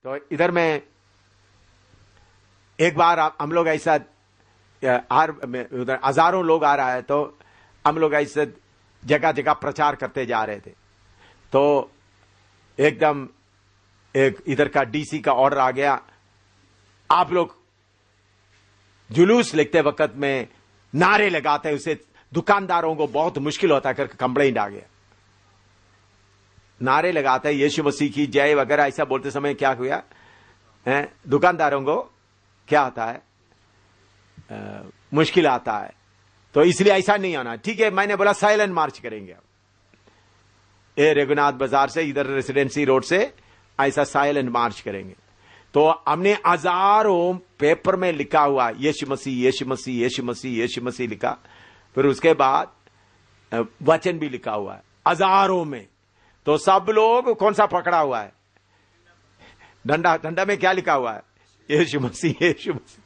तो इधर में एक बार हम लोग ऐसा उधर हजारों लोग आ रहा है, तो हम लोग ऐसे जगह जगह प्रचार करते जा रहे थे। तो एकदम एक इधर का डीसी का ऑर्डर आ गया, आप लोग जुलूस लिखते वक्त में नारे लगाते, उसे दुकानदारों को बहुत मुश्किल होता है करके कंप्लेंट आ गया। नारे लगाते यीशु मसीह की जय वगैरह ऐसा बोलते समय क्या हुआ है, दुकानदारों को क्या आता है, मुश्किल आता है। तो इसलिए ऐसा नहीं आना। ठीक है, मैंने बोला साइलेंट मार्च करेंगे। ये रघुनाथ बाजार से इधर रेसिडेंसी रोड से ऐसा साइलेंट मार्च करेंगे। तो हमने हजारों पेपर में लिखा हुआ यीशु मसीह यीशु मसीह यीशु मसीह यीशु मसीह लिखा। फिर उसके बाद वचन भी लिखा हुआ है हजारों में। तो सब लोग कौन सा पकड़ा हुआ है, डंडा, डंडा में क्या लिखा हुआ है, यीशु मसीह यीशु मसीह।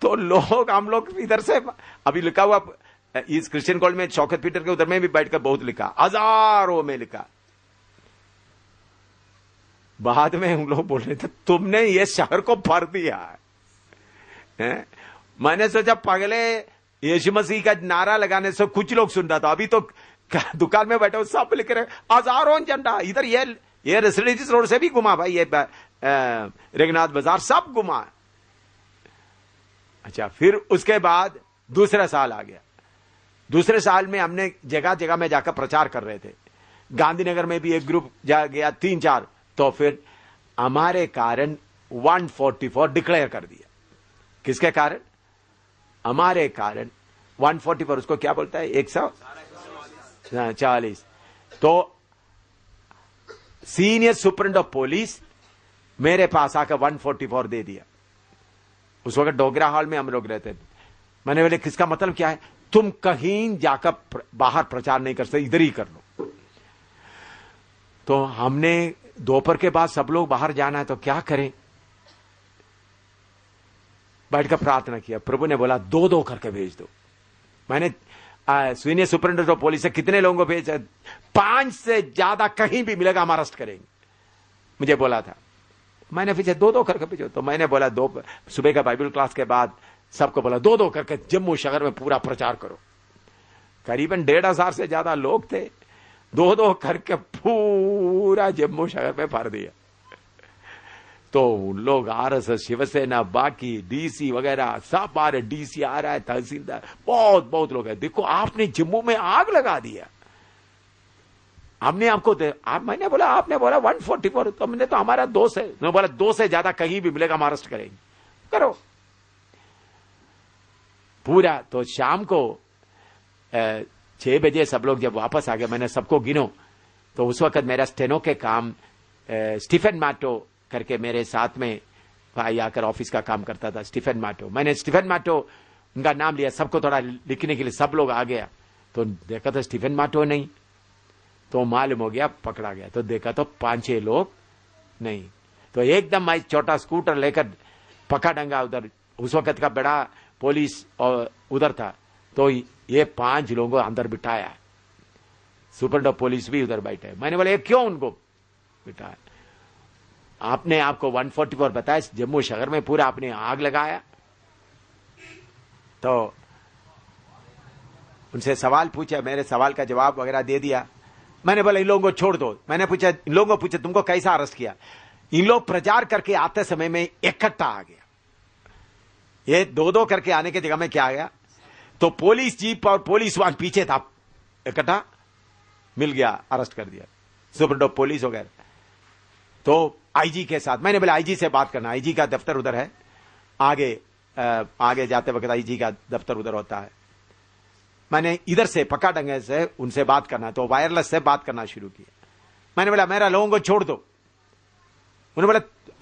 तो लोग, हम लोग इधर से अभी लिखा हुआ इस क्रिश्चियन कॉलेज में शौकत पीटर के उधर में भी बैठकर बहुत लिखा, हजारों में लिखा। बाद में हम लोग बोल रहे थे तुमने ये शहर को भर दिया है? मैंने सोचा पगले यीशु मसीह का नारा लगाने से कुछ लोग सुन रहा था, अभी तो दुकान में बैठे सब लिख रहे हजारों झंडा। इधर ये रेसिडेंसी रोड से भी घुमा भाई, ये रघुनाथ बाजार सब घुमा। अच्छा, फिर उसके बाद दूसरा साल आ गया। दूसरे साल में हमने जगह जगह में जाकर प्रचार कर रहे थे। गांधीनगर में भी एक ग्रुप जा गया, 3-4। तो फिर हमारे कारण 144 डिक्लेयर कर दिया। किसके कारण? हमारे कारण 144, उसको क्या बोलता है, 140। तो सीनियर सुपरिटेंडेंट ऑफ पुलिस मेरे पास आकर 144 दे दिया। उस वक्त डोगरा हॉल में हम लोग रहते थे। मैंने बोले किसका मतलब क्या है, तुम कहीं जाकर बाहर प्रचार नहीं कर सकते, इधर ही कर लो। तो हमने दोपहर के बाद सब लोग बाहर जाना है तो क्या करें, बैठकर प्रार्थना किया। प्रभु ने बोला 2-2 करके भेज दो। मैंने सीनियर सुपरिटेंडेंट ऑफ पुलिस से कितने लोगों को भेजा, 5 से ज्यादा कहीं भी मिलेगा हम अरेस्ट करेंगे, मुझे बोला था। मैंने पीछे 2-2 करके भेजो। तो मैंने बोला सुबह का बाइबल क्लास के बाद सबको बोला 2-2 करके जम्मू शहर में पूरा प्रचार करो। करीबन 1,500 से ज्यादा लोग थे, 2-2 करके पूरा जम्मू शहर में भर दिया। तो लोग आरएसएस, शिवसेना, बाकी डीसी वगैरह सब आ रहे, डीसी आ रहा है, तहसीलदार, बहुत लोग हैं। देखो आपने जम्मू में आग लगा दिया, हमने आपको मैंने बोला, आपने बोला 144, तो हमने तो हमारा दोस्त है। मैं बोला 2 से ज्यादा कहीं भी मिलेगा हम अरेस्ट करेंगे, करो पूरा। तो शाम को 6 बजे सब लोग जब वापस आ गए, मैंने सबको गिनो। तो उस वक्त मेरा स्टेनो के काम स्टीफन मैटो करके मेरे साथ में भाई आकर ऑफिस का काम करता था, स्टीफन मैटो। मैंने स्टीफन मैटो उनका नाम लिया सबको थोड़ा लिखने के लिए, सब लोग आ गया। तो देखा तो स्टीफन मैटो नहीं, तो मालूम हो गया पकड़ा गया। तो देखा तो 5-6 लोग नहीं। तो एकदम मैं छोटा स्कूटर लेकर पका डंगा उधर, उस वक्त का बड़ा पुलिस और उधर था। तो ये 5 लोगों को अंदर बिठाया, सुपरिटेंडेंट पुलिस भी उधर बैठे। मैंने बोला ये क्यों उनको बिठाया? आपने आपको 144 बताया, जम्मू शहर में पूरा आपने आग लगाया। तो उनसे सवाल पूछा, मेरे सवाल का जवाब वगैरह दे दिया। मैंने बोला इन लोगों को छोड़ दो। मैंने पूछा, इन लोगों को पूछा तुमको कैसा अरेस्ट किया? इन लोग प्रचार करके आते समय में इकट्ठा आ गया। ये 2-2 करके आने की जगह में क्या आ गया, तो पुलिस जीप और पुलिस वाहन पीछे था, इकट्ठा मिल गया, अरेस्ट कर दिया सुपरिटेंडेंट पुलिस वगैरह। तो आईजी के साथ, मैंने बोला आईजी से बात करना, आईजी का दफ्तर उधर है, आगे जाते वक्त आईजी का दफ्तर उधर होता है। मैंने इधर से पक्का डंगे से उनसे बात करना, तो वायरलेस से बात करना शुरू किया। मैंने बोला मेरा लोगों को छोड़ दो। उन्होंने बोला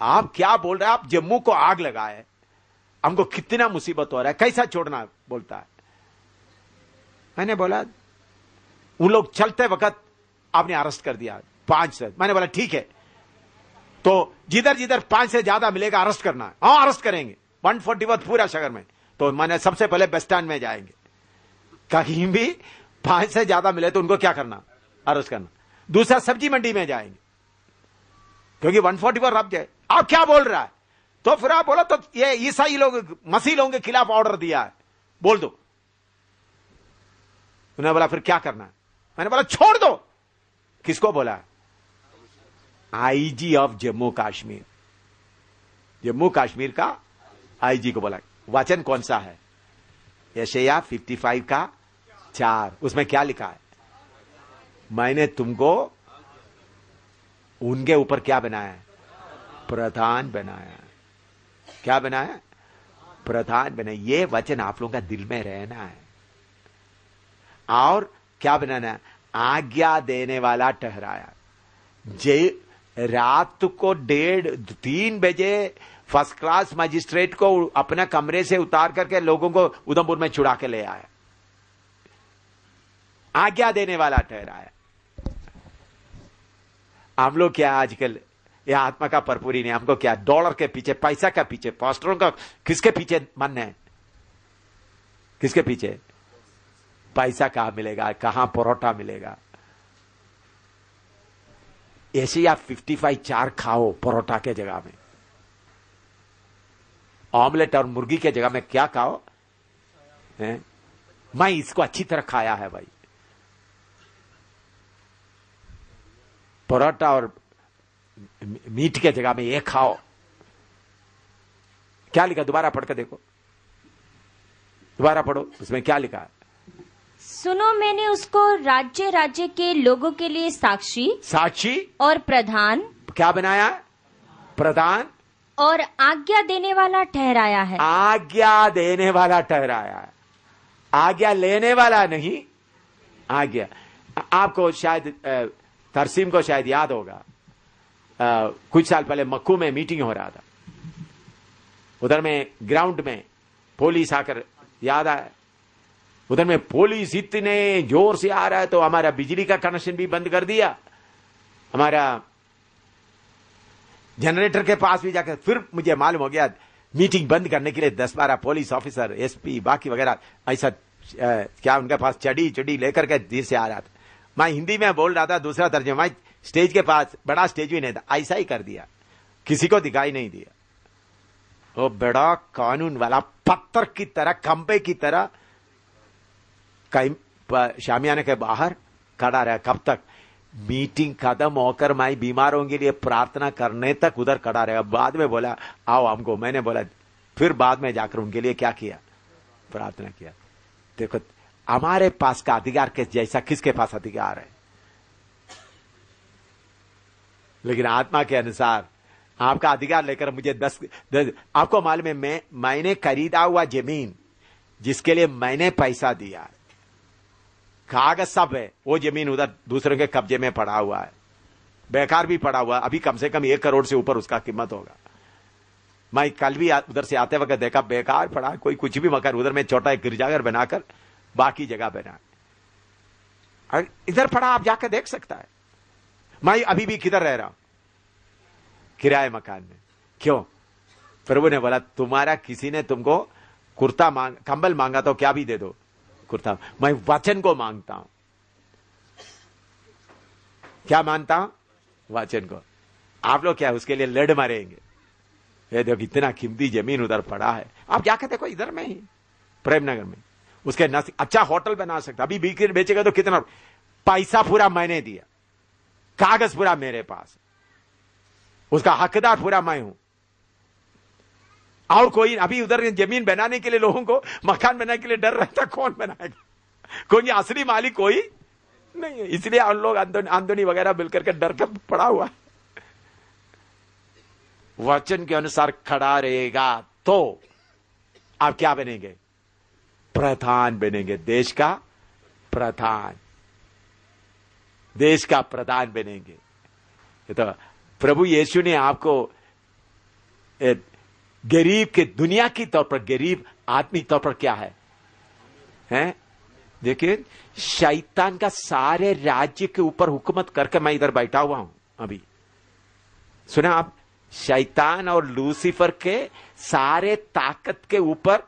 आप क्या बोल रहे हैं, आप जम्मू को आग लगाए, हमको कितना मुसीबत हो रहा है, कैसा छोड़ना बोलता है। मैंने बोला उन लोग चलते वक्त आपने अरेस्ट कर दिया 5 से। मैंने बोला ठीक है, तो जिधर जिधर 5 से ज्यादा मिलेगा अरेस्ट करना है। हाँ अरेस्ट करेंगे, 144 पूरा शहर में। तो मैंने सबसे पहले बस स्टैंड में जाएंगे, कहीं भी 5 से ज्यादा मिले तो उनको क्या करना, अरेस्ट करना। दूसरा सब्जी मंडी में जाएंगे, क्योंकि 144 रब्ज है। आप क्या बोल रहा है? तो फिर आप बोला तो ये ईसाई लोग मसीह लोगों के खिलाफ ऑर्डर दिया है, बोल दो। उन्होंने बोला फिर क्या करना है? मैंने बोला छोड़ दो। किसको बोला? आईजी ऑफ जम्मू कश्मीर, जम्मू कश्मीर का आईजी को बोला। वचन कौन सा है? यशायाह 55 का 4। उसमें क्या लिखा है? मैंने तुमको उनके ऊपर क्या बनाया है? प्रधान बनाया। क्या बनाया? प्रधान बनाया। ये वचन आप लोगों का दिल में रहना है। और क्या बनाना है? आज्ञा देने वाला ठहराया। रात को 1:30-3 बजे फर्स्ट क्लास मजिस्ट्रेट को अपना कमरे से उतार करके लोगों को उधमपुर में छुड़ा के ले आया। आज्ञा देने वाला ठहराया। हम लोग क्या आजकल ये आत्मा का भरपूरी नहीं, हमको क्या डॉलर के पीछे, पैसा के पीछे, पास्टरों का किसके पीछे मन है? किसके पीछे? पैसा कहां मिलेगा, कहां परोठा मिलेगा। यशायाह 55:4 खाओ परोठा के जगह में, ऑमलेट और मुर्गी के जगह में क्या खाओ है? मैं इसको अच्छी तरह खाया है भाई। परोठा और मीट के जगह में ये खाओ। क्या लिखा? दोबारा पढ़ के देखो, दोबारा पढ़ो, उसमें क्या लिखा है? सुनो, मैंने उसको राज्य राज्य के लोगों के लिए साक्षी और प्रधान क्या बनाया? प्रधान और आज्ञा देने वाला ठहराया है। आज्ञा देने वाला ठहराया है, आज्ञा लेने वाला नहीं। आज्ञा। आपको शायद तरसीम को शायद याद होगा, कुछ साल पहले मक्कू में मीटिंग हो रहा था। उधर में ग्राउंड में पुलिस आकर, याद आया, उधर में पुलिस इतने जोर से आ रहा है तो हमारा बिजली का कनेक्शन भी बंद कर दिया। हमारा जनरेटर के पास भी जाकर फिर मुझे मालूम हो गया मीटिंग बंद करने के लिए 10-12 पुलिस ऑफिसर, एसपी, बाकी वगैरह ऐसा क्या उनके पास चढ़ी लेकर के धीरे से आ रहा था। मैं हिंदी में बोल रहा था, दूसरा तर्जुमा, मैं स्टेज के पास, बड़ा स्टेज भी नहीं था, ऐसा ही कर दिया, किसी को दिखाई नहीं दिया। वो बड़ा कानून वाला पत्थर की तरह, खंबे की तरह कहीं शामियाने के बाहर खड़ा रहा। कब तक? मीटिंग खत्म होकर मैं बीमारों के लिए प्रार्थना करने तक उधर खड़ा रहा। बाद में बोला आओ हमको, मैंने बोला, फिर बाद में जाकर उनके लिए क्या किया? प्रार्थना किया। देखो हमारे पास का अधिकार के जैसा किसके पास अधिकार है? लेकिन आत्मा के अनुसार आपका अधिकार लेकर मुझे 10 आपको मालूम है, मैंने खरीदा हुआ जमीन जिसके लिए मैंने पैसा दिया, कागज सब है, वो जमीन उधर दूसरों के कब्जे में पड़ा हुआ है, बेकार भी पड़ा हुआ। अभी कम से कम 1 करोड़ से ऊपर उसका कीमत होगा। मैं कल भी उधर से आते वक्त देखा, बेकार पड़ा, कोई कुछ भी मकान, उधर में छोटा एक गिरजाघर बनाकर बाकी जगह बना, इधर पड़ा, आप जाकर देख सकता है। मैं अभी भी किधर रह रहा हूं? किराए मकान में। क्यों? प्रभु ने बोला तुम्हारा किसी ने तुमको कुर्ता कंबल मांगा तो क्या भी दे दो, कुर्ता। मैं वचन को मांगता हूं। क्या मानता हूं? वचन को। आप लोग क्या उसके लिए लड़ मारेंगे? ये देखो इतना कीमती जमीन उधर पड़ा है, आप जाकर देखो, इधर में ही प्रेमनगर में, उसके अच्छा होटल बना सकता। अभी बिक्री बेचेगा तो कितना? पैसा पूरा मैंने दिया, कागज पूरा मेरे पास, उसका हकदार पूरा मैं हूं। और कोई अभी उधर जमीन बनाने के लिए, लोगों को मकान बनाने के लिए डर रहता, कौन बनाएगा? क्योंकि असली मालिक कोई नहीं है, इसलिए हम लोग आंदोनी वगैरह मिलकर के डर कर पड़ा हुआ है। वचन के अनुसार खड़ा रहेगा तो आप क्या बनेंगे? प्रधान बनेंगे, देश का प्रधान, देश का प्रधान बनेंगे। तो प्रभु यीशु ने आपको गरीब के, दुनिया की तौर पर गरीब, आत्मिक तौर पर क्या है? हैं? देखिए, शैतान का सारे राज्य के ऊपर हुकूमत करके मैं इधर बैठा हुआ हूं अभी। सुना आप? शैतान और लूसीफर के सारे ताकत के ऊपर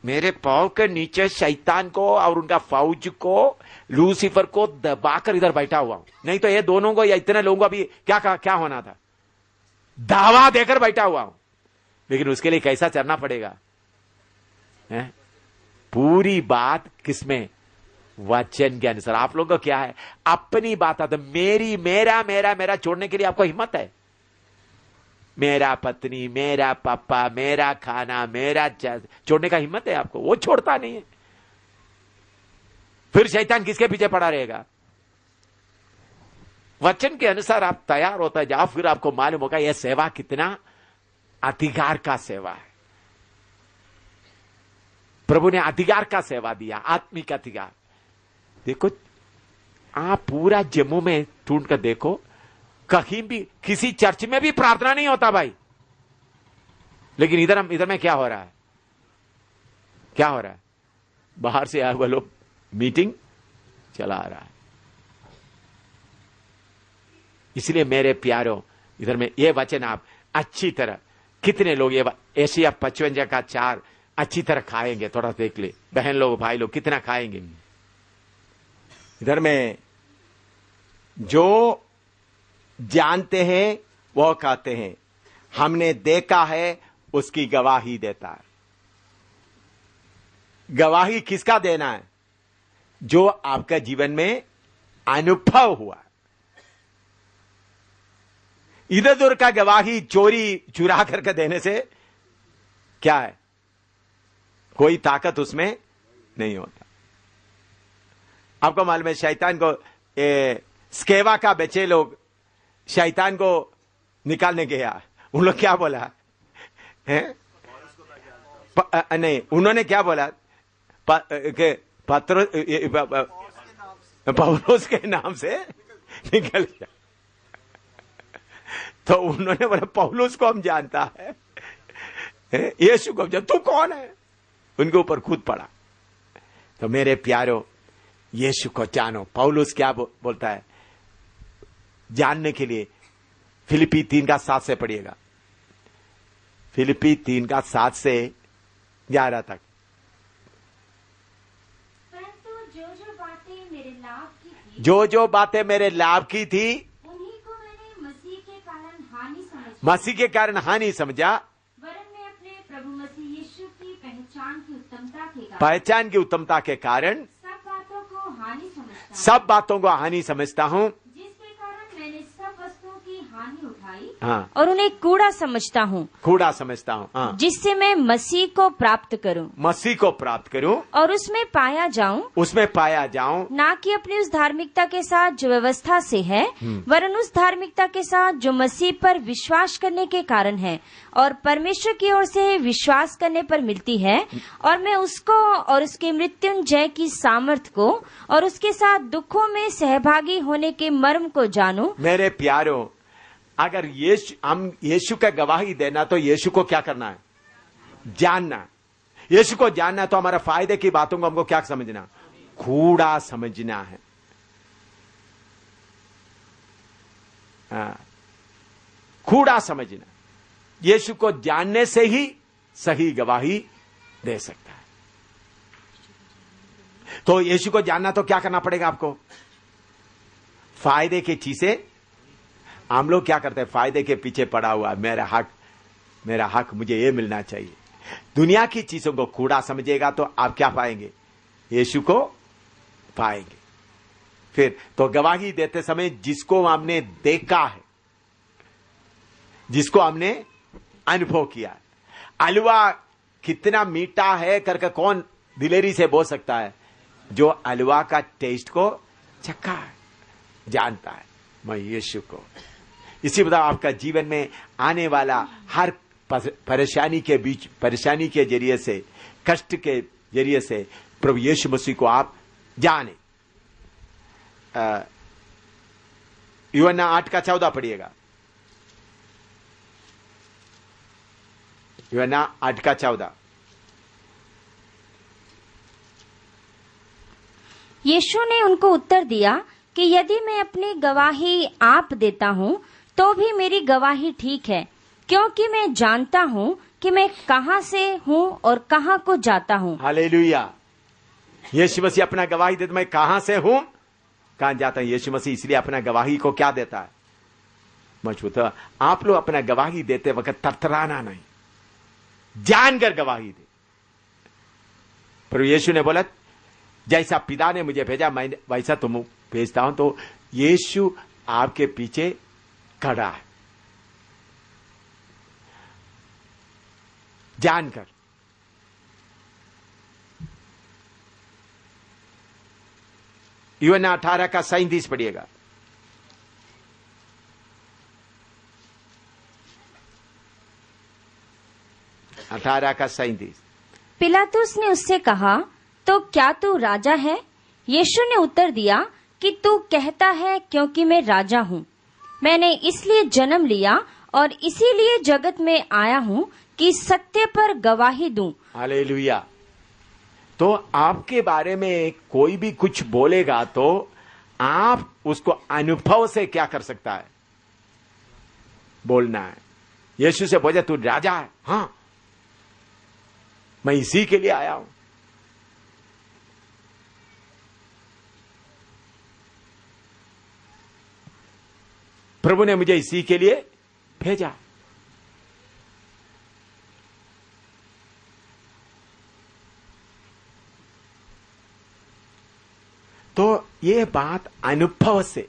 मेरे पांव के नीचे शैतान को और उनका फौज को, लूसीफर को दबाकर इधर बैठा हुआ हूं। नहीं तो ये दोनों को या इतने लोगों को अभी क्या होना था, दावा देकर बैठा हुआ हूं। लेकिन उसके लिए कैसा चलना पड़ेगा? पूरी बात किसमें? वचन के अनुसार। आप लोगों को क्या है? अपनी बात आता, मेरी मेरा मेरा मेरा छोड़ने के लिए आपको हिम्मत है? मेरा पत्नी, मेरा पापा, मेरा खाना, मेरा छोड़ने का हिम्मत है आपको? वो छोड़ता नहीं है। फिर शैतान किसके पीछे पड़ा रहेगा? वचन के अनुसार आप तैयार होता जाओ, फिर आपको मालूम होगा यह सेवा कितना अधिकार का सेवा है। प्रभु ने अधिकार का सेवा दिया, आत्मिक अधिकार। देखो, आप पूरा जम्मू में ढूंढ कर देखो, कहीं भी किसी चर्च में भी प्रार्थना नहीं होता भाई। लेकिन इधर में क्या हो रहा है? क्या हो रहा है? बाहर से आए हुए लोग मीटिंग चला रहा है। इसलिए मेरे प्यारों, इधर में ये वचन आप अच्छी तरह, कितने लोग ये एशिया 55 का 4 अच्छी तरह खाएंगे? थोड़ा देख ले बहन लोग, भाई लोग, कितना खाएंगे? इधर में जो जानते हैं वो कहते हैं, हमने देखा है उसकी गवाही देता है। गवाही किसका देना है? जो आपका जीवन में अनुभव हुआ। इधर उधर का गवाही चोरी चुरा करके देने से क्या है? कोई ताकत उसमें नहीं होता। आपको मालूम है, शैतान को स्केवा का बच्चे लोग शैतान को निकालने गया, उन लोग क्या बोला है? नहीं, उन्होंने क्या बोला? पौलुस के नाम से निकल गया। तो उन्होंने बोला पौलुस को हम जानता है, यीशु को जब तू कौन है? उनके ऊपर खुद पड़ा। तो मेरे प्यारों, यीशु को जानो। पौलुस क्या बोलता है जानने के लिए? फिलिपी 3:7 से पढ़िएगा। फिलिपी 3:7 से 11 तक। परंतु जो बातें मेरे लाभ की थी, जो बातें मेरे लाभ की थी, उन्हीं को मैंने मसीह के कारण हानि समझा। वरन मैं अपने प्रभु मसीह यीशु की पहचान की उत्तमता के कारण सब बातों को हानि समझता हूँ, जिसके कारण मैंने सब वस्तुओं की हानि उठाई। हाँ, और उन्हें कूड़ा समझता हूँ, हाँ, जिससे मैं मसीह को प्राप्त करूँ और उसमें पाया जाऊँ, ना कि अपनी उस धार्मिकता के साथ जो व्यवस्था से है, वरन उस धार्मिकता के साथ जो मसीह पर विश्वास करने के कारण है और परमेश्वर की ओर से विश्वास करने पर मिलती है। और मैं उसको और उसके मृत्युंजय की सामर्थ को और उसके साथ दुखों में सहभागी होने के मर्म को जानूं। मेरे प्यारों, अगर हम यीशु का गवाही देना, तो यीशु को क्या करना है? जानना। यीशु को जानना तो हमारा फायदे की बातों को हमको क्या समझना? कूड़ा समझना है। कूड़ा समझना। यीशु को जानने से ही सही गवाही दे सकता है। तो यीशु को जानना तो क्या करना पड़ेगा आपको? फायदे की चीजें। हम लोग क्या करते हैं? फायदे के पीछे पड़ा हुआ, मेरा हक, मुझे ये मिलना चाहिए। दुनिया की चीजों को कूड़ा समझेगा तो आप क्या पाएंगे? यीशु को पाएंगे। फिर तो गवाही देते समय जिसको हमने देखा है, जिसको हमने अनुभव किया है। हलवा कितना मीठा है करके कौन दिलेरी से बोल सकता है? जो हलवा का टेस्ट को चखा है, जानता है मैं यीशु को। इसी प्रकार आपका जीवन में आने वाला हर परेशानी के जरिए से, कष्ट के जरिए से प्रभु यीशु मसीह को आप जाने। यूहन्ना 8:14 पढ़िएगा। यूहन्ना 8:14। यीशु ने उनको उत्तर दिया कि यदि मैं अपनी गवाही आप देता हूँ तो भी मेरी गवाही ठीक है, क्योंकि मैं जानता हूँ कि मैं कहाँ से हूँ और कहाँ को जाता हूँ। हालेलुया। यीशु मसीह अपना गवाही देता, मैं कहां से हूं, कहां जाता हूं। यीशु मसीह इसलिए अपना गवाही को क्या देता है? मजबूत। आप लोग अपना गवाही देते वक्त तरतराना नहीं, जानकर गवाही दे। पर यीशु ने बोला, जैसा पिता ने मुझे भेजा मैं वैसा तुम भेजता हूं। तो यीशु आपके पीछे खड़ा है, जानकर। यूहन्ना 18 का 37 पढ़िएगा। 18 का 37। पिलातुस ने उससे कहा, तो क्या तू राजा है? यीशु ने उत्तर दिया कि तू कहता है, क्योंकि मैं राजा हूँ। मैंने इसलिए जन्म लिया और इसीलिए जगत में आया हूँ कि सत्य पर गवाही दूं। हालेलुया। तो आपके बारे में कोई भी कुछ बोलेगा तो आप उसको अनुभव से क्या कर सकता है? बोलना है। यीशु से बोले, तू राजा है? हाँ, मैं इसी के लिए आया हूं। प्रभु ने मुझे इसी के लिए भेजा। तो ये बात अनुभव से,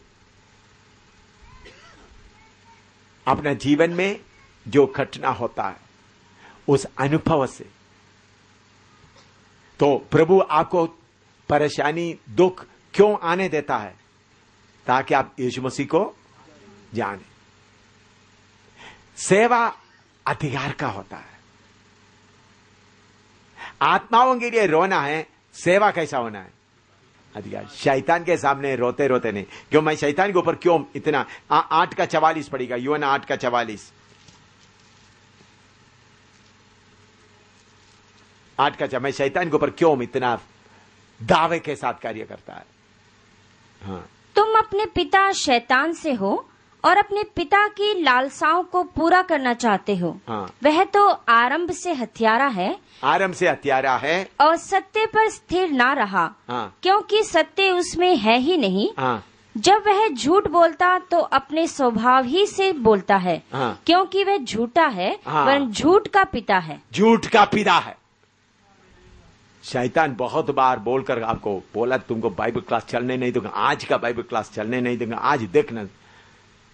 अपने जीवन में जो घटना होता है उस अनुभव से। तो प्रभु आपको परेशानी दुख क्यों आने देता है? ताकि आप यीशु मसीह को जाने। सेवा अधिकार का होता है। आत्माओं के लिए रोना है, सेवा कैसा होना है? अधिकार। शैतान के सामने रोते रोते नहीं। क्यों? मैं शैतान के ऊपर क्यों इतना 8 का 44 पड़ेगा। यूहन्ना 8 का 44। 8 का 44। मैं शैतान के ऊपर क्यों इतना दावे के साथ कार्य करता है? हाँ। तुम अपने पिता शैतान से हो और अपने पिता की लालसाओं को पूरा करना चाहते हो। हाँ। वह तो आरंभ से हत्यारा है, आरंभ से हत्यारा है और सत्य पर स्थिर ना रहा। हाँ। क्योंकि सत्य उसमें है ही नहीं। हाँ। जब वह झूठ बोलता तो अपने स्वभाव ही से बोलता है। हाँ। क्योंकि वह झूठा है, हाँ। वरन झूठ का पिता है। झूठ का पिता है। शैतान बहुत बार बोलकर आपको बोला, तुमको बाइबल क्लास चलने नहीं दूंगा, आज का बाइबल क्लास चलने नहीं दूंगा, आज देखना।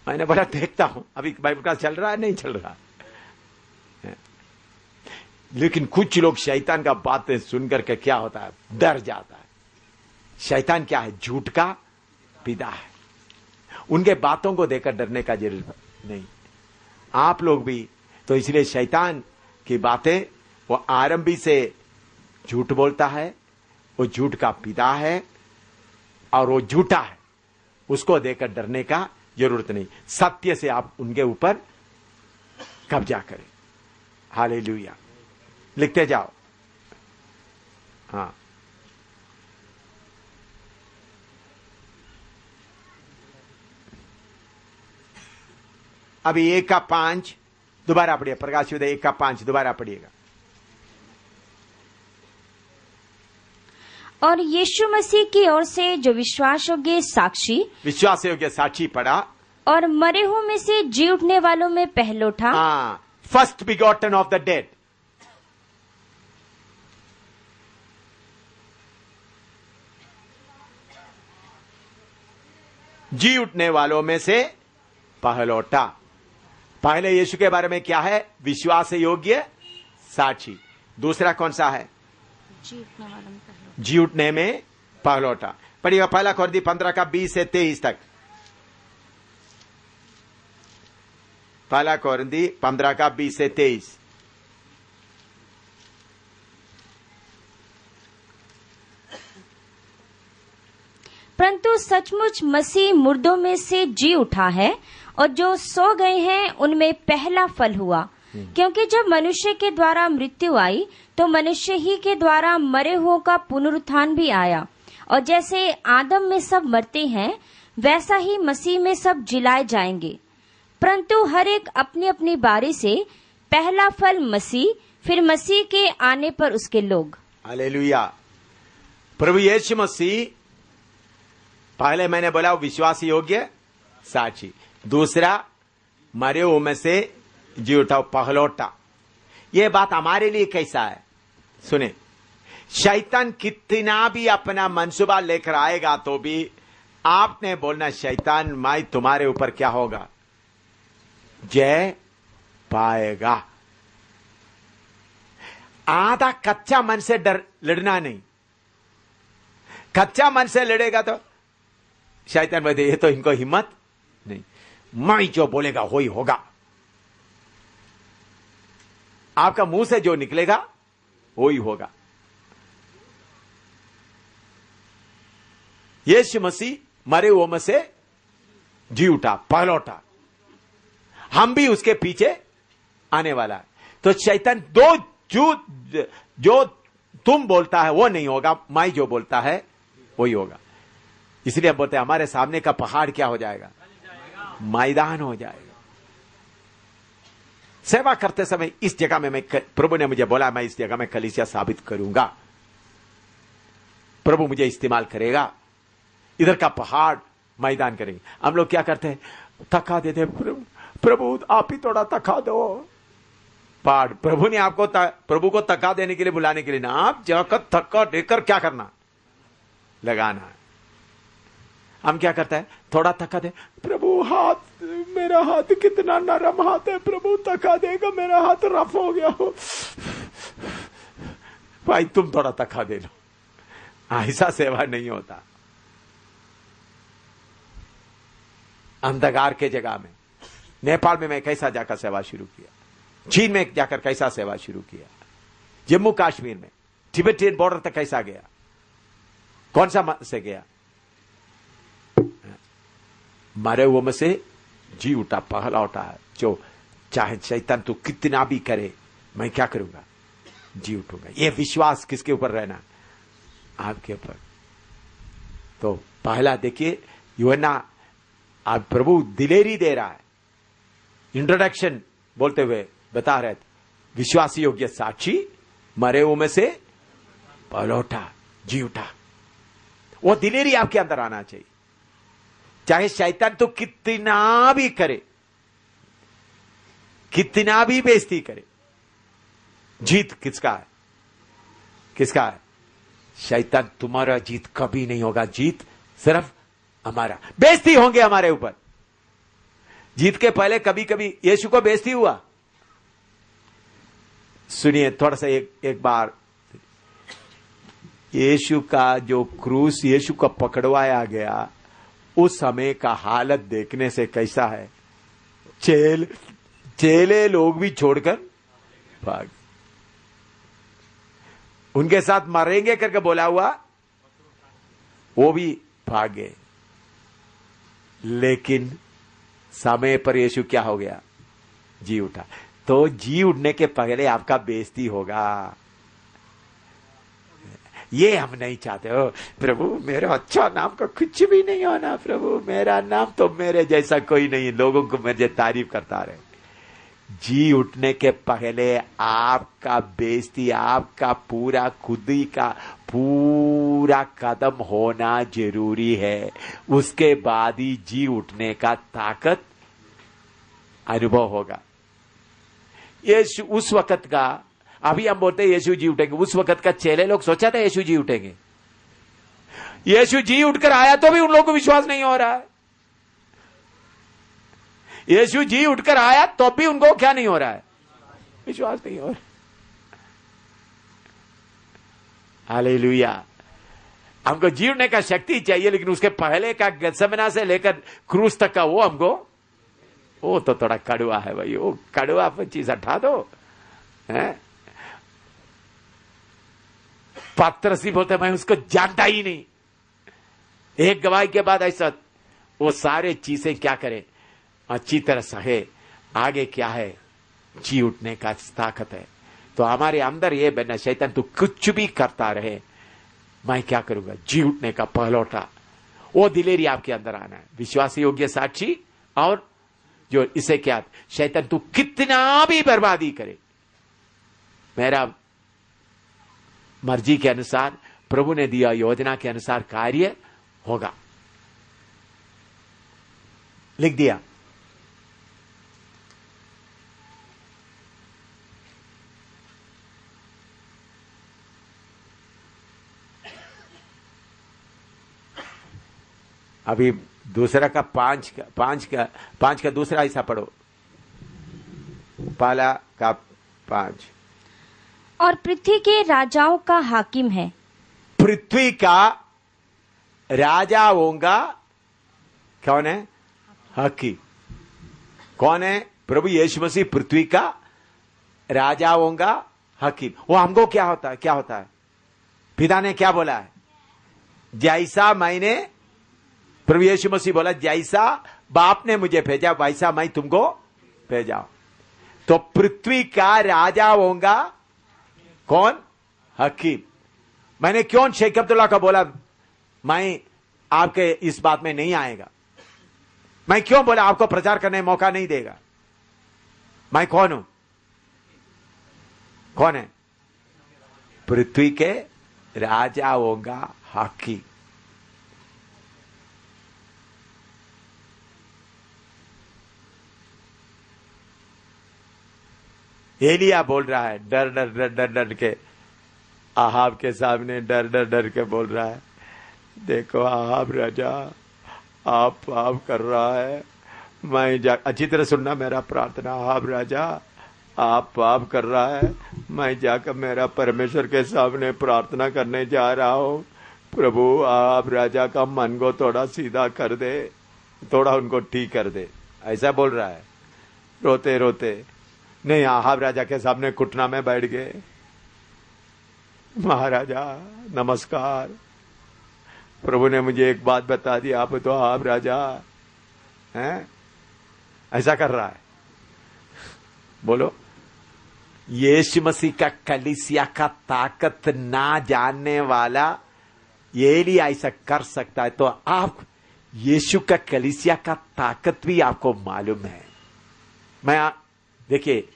मैंने बोला देखता हूं, अभी बाइबल क्लास चल रहा है नहीं चल रहा। लेकिन कुछ लोग शैतान का बातें सुनकर के क्या होता है, डर जाता है। शैतान क्या है? झूठ का पिता है। उनके बातों को देखकर डरने का जरूरत नहीं। आप लोग भी तो इसलिए शैतान की बातें, वो आरंभी से झूठ बोलता है, वो झूठ का पिता है और वो झूठा है, उसको देखकर डरने का जरूरत नहीं। सत्य से आप उनके ऊपर कब्जा करें। हालेलुया। लिखते जाओ। हाँ, अभी 1 का 5 दोबारा पढ़िए। प्रकाश युद्ध 1 का 5 दोबारा पढ़िएगा। और यीशु मसीह की ओर से जो विश्वास योग्य साक्षी पड़ा, और मरे हुओं में से जी उठने वालों में पहलोठा। हाँ, first begotten of the dead. जी उठने वालों में से पहलोठा। पहले यीशु के बारे में क्या है? विश्वास योग्य साक्षी। दूसरा कौन सा है? जी उठने में पहलोठा। पढ़िएगा 1 कोरिन्थी 15 का 20 से 23 तक। 1 कोरिन्थी 15 का 20 से 23। परंतु सचमुच मसीह मुर्दों में से जी उठा है, और जो सो गए हैं उनमें पहला फल हुआ। क्योंकि जब मनुष्य के द्वारा मृत्यु आई तो मनुष्य ही के द्वारा मरे हुओं का पुनरुत्थान भी आया। और जैसे आदम में सब मरते हैं, वैसा ही मसीह में सब जिलाए जाएंगे। परंतु हर एक अपनी अपनी बारी से पहला फल मसीह, फिर मसीह के आने पर उसके लोग। हालेलुया। प्रभु यीशु मसीह, पहले मैंने बोला विश्वास योग्य साक्षी, दूसरा मरे हुए में से जी उठा पहलौटा। ये बात हमारे लिए कैसा है सुने, शैतान कितना भी अपना मंसूबा लेकर आएगा तो भी आपने बोलना शैतान मैं तुम्हारे ऊपर क्या होगा, जय पाएगा। आधा कच्चा मन से लड़ना नहीं, कच्चा मन से लड़ेगा तो शैतान बोलते ये तो इनको हिम्मत नहीं, मैं जो बोलेगा वही होगा। आपका मुंह से जो निकलेगा वही होगा। यीशु मसीह मरे हुए में से जी उठा, पहलौटा, हम भी उसके पीछे आने वाला है। तो शैतान दो जो तुम बोलता है वो नहीं होगा, मैं जो बोलता है वही होगा। इसलिए हम बोलते हैं हमारे सामने का पहाड़ क्या हो जाएगा, मैदान हो जाएगा। सेवा करते समय इस जगह में मैं, प्रभु ने मुझे बोला मैं इस जगह में कलीसिया साबित करूंगा, प्रभु मुझे इस्तेमाल करेगा, इधर का पहाड़ मैदान करेंगे। हम लोग क्या करते हैं, थका देते, प्रभु आप ही थोड़ा थका दो पहाड़। प्रभु ने आपको प्रभु को थका देने के लिए, बुलाने के लिए ना, आप जाकर थका देकर क्या करना, लगाना है। हम क्या करते हैं, थोड़ा थका दे, प्रभु हाथ, मेरा हाथ कितना नरम हाथ है, प्रभु थका देगा, मेरा हाथ रफ हो गया हो, भाई तुम थोड़ा थका दे लो। ऐसा सेवा नहीं होता। अंधकार के जगह में, नेपाल में मैं कैसा जाकर सेवा शुरू किया, चीन में जाकर कैसा सेवा शुरू किया, जम्मू कश्मीर में तिब्बतियन बॉर्डर तक कैसा गया, कौन सा मत से गया, मरे हुए में से जी उठा, पहला उठा है। जो चाहे शैतान तो कितना भी करे, मैं क्या करूंगा, जी उठूंगा। ये विश्वास किसके ऊपर रहना, आपके ऊपर। तो पहला देखिए, यूहन्ना आप प्रभु दिलेरी दे रहा है, इंट्रोडक्शन बोलते हुए बता रहे थे, विश्वास योग्य साक्षी, मरे हुए में से पलौटा, जी उठा। वो दिलेरी आपके अंदर आना चाहिए। चाहे शैतान तो कितना भी करे, कितना भी बेइज्जती करे, जीत किसका है, किसका है, शैतान तुम्हारा जीत कभी नहीं होगा, जीत सिर्फ हमारा। बेइज्जती होंगे हमारे ऊपर। जीत के पहले कभी कभी यीशु को बेइज्जती हुआ। सुनिए थोड़ा सा एक बार, यीशु का जो क्रूस यीशु को पकड़वाया गया, उस समय का हालत देखने से कैसा है, चेले लोग भी छोड़कर भाग, उनके साथ मरेंगे करके बोला हुआ वो भी भागे। लेकिन समय पर यीशु क्या हो गया, जी उठा। तो जी उठने के पहले आपका बेइज्जती होगा। ये हम नहीं चाहते हो, प्रभु मेरा अच्छा नाम का कुछ भी नहीं होना, प्रभु मेरा नाम तो मेरे जैसा कोई नहीं, लोगों को मुझे तारीफ करता रहे। जी उठने के पहले आपका बेइज्जती, आपका पूरा खुदी का पूरा कदम होना जरूरी है। उसके बाद ही जी उठने का ताकत अनुभव होगा। यीशु उस वक्त का, अभी हम बोलते हैं यीशु जी उठेंगे, उस वक्त का चेले लोग सोचा था यीशु जी उठेंगे। यीशु जी उठकर आया तो भी उन लोगों को विश्वास नहीं हो रहा है। यीशु जी उठकर आया तो भी उनको क्या नहीं हो रहा है, विश्वास नहीं हो रहा। हालेलुया। हमको जी उठने का शक्ति चाहिए, लेकिन उसके पहले का गत्सेमने से लेकर क्रूस तक का वो हमको, वो तो थोड़ा कड़वा है भाई, वो कड़वा चीज हटा दो। पतरस बोलते मैं उसको जानता ही नहीं। एक गवाही के बाद ऐसा वो सारे चीजें क्या करे, अच्छी तरह सहे। आगे क्या है, जी उठने का ताकत है। तो हमारे अंदर ये बना, शैतान तू कुछ भी करता रहे, मैं क्या करूंगा, जी उठने का पहलौटा, वो दिलेरी आपके अंदर आना है। विश्वास योग्य साक्षी और जो इसे क्या, शैतान तू कितना भी बर्बादी करे, मेरा मर्जी के अनुसार, प्रभु ने दिया योजना के अनुसार कार्य होगा। लिख दिया। अभी दूसरा का पांच का दूसरा हिस्सा पढ़ो। पहला का 5। और पृथ्वी के राजाओं का हाकिम है। पृथ्वी का राजा होगा, कौन है? हाकिम। कौन है? प्रभु यीशु मसीह पृथ्वी का राजा होगा, हाकिम। वो हमको क्या होता है? क्या होता है? पिता ने क्या बोला है? जैसा मैंने, प्रभु यीशु मसीह बोला, जैसा बाप ने मुझे भेजा वैसा मैं तुमको भेजा। तो पृथ्वी का राजा होगा कौन? हकीम। मैंने क्यों शेख अब्दुल्ला का बोला मैं आपके इस बात में नहीं आएगा? मैं क्यों बोला आपको प्रचार करने में मौका नहीं देगा? मैं कौन हूं? कौन है? पृथ्वी के राजा होगा, हकीम। एलिया बोल रहा है डर डर डर डर डर के, आहाब के सामने डर डर डर के बोल रहा है, देखो आहाब राजा आप पाप कर रहा है, मैं अच्छी तरह सुनना मेरा प्रार्थना। आहाब राजा आप पाप कर रहा है, मैं जाकर मेरा परमेश्वर के सामने प्रार्थना करने जा रहा हूं, प्रभु आहाब राजा का मन को थोड़ा सीधा कर दे, थोड़ा उनको ठीक कर दे। ऐसा बोल रहा है रोते रोते। नहीं, आहाब राजा के सामने घुटना में बैठ गए, महाराजा नमस्कार, प्रभु ने मुझे एक बात बता दी, आप तो आहाब राजा हैं। ऐसा कर रहा है। बोलो, यीशु मसीह का कलीसिया का ताकत ना जानने वाला एलिया ऐसा कर सकता है, तो आप यीशु का कलीसिया का ताकत भी आपको मालूम है। मैं देखिए,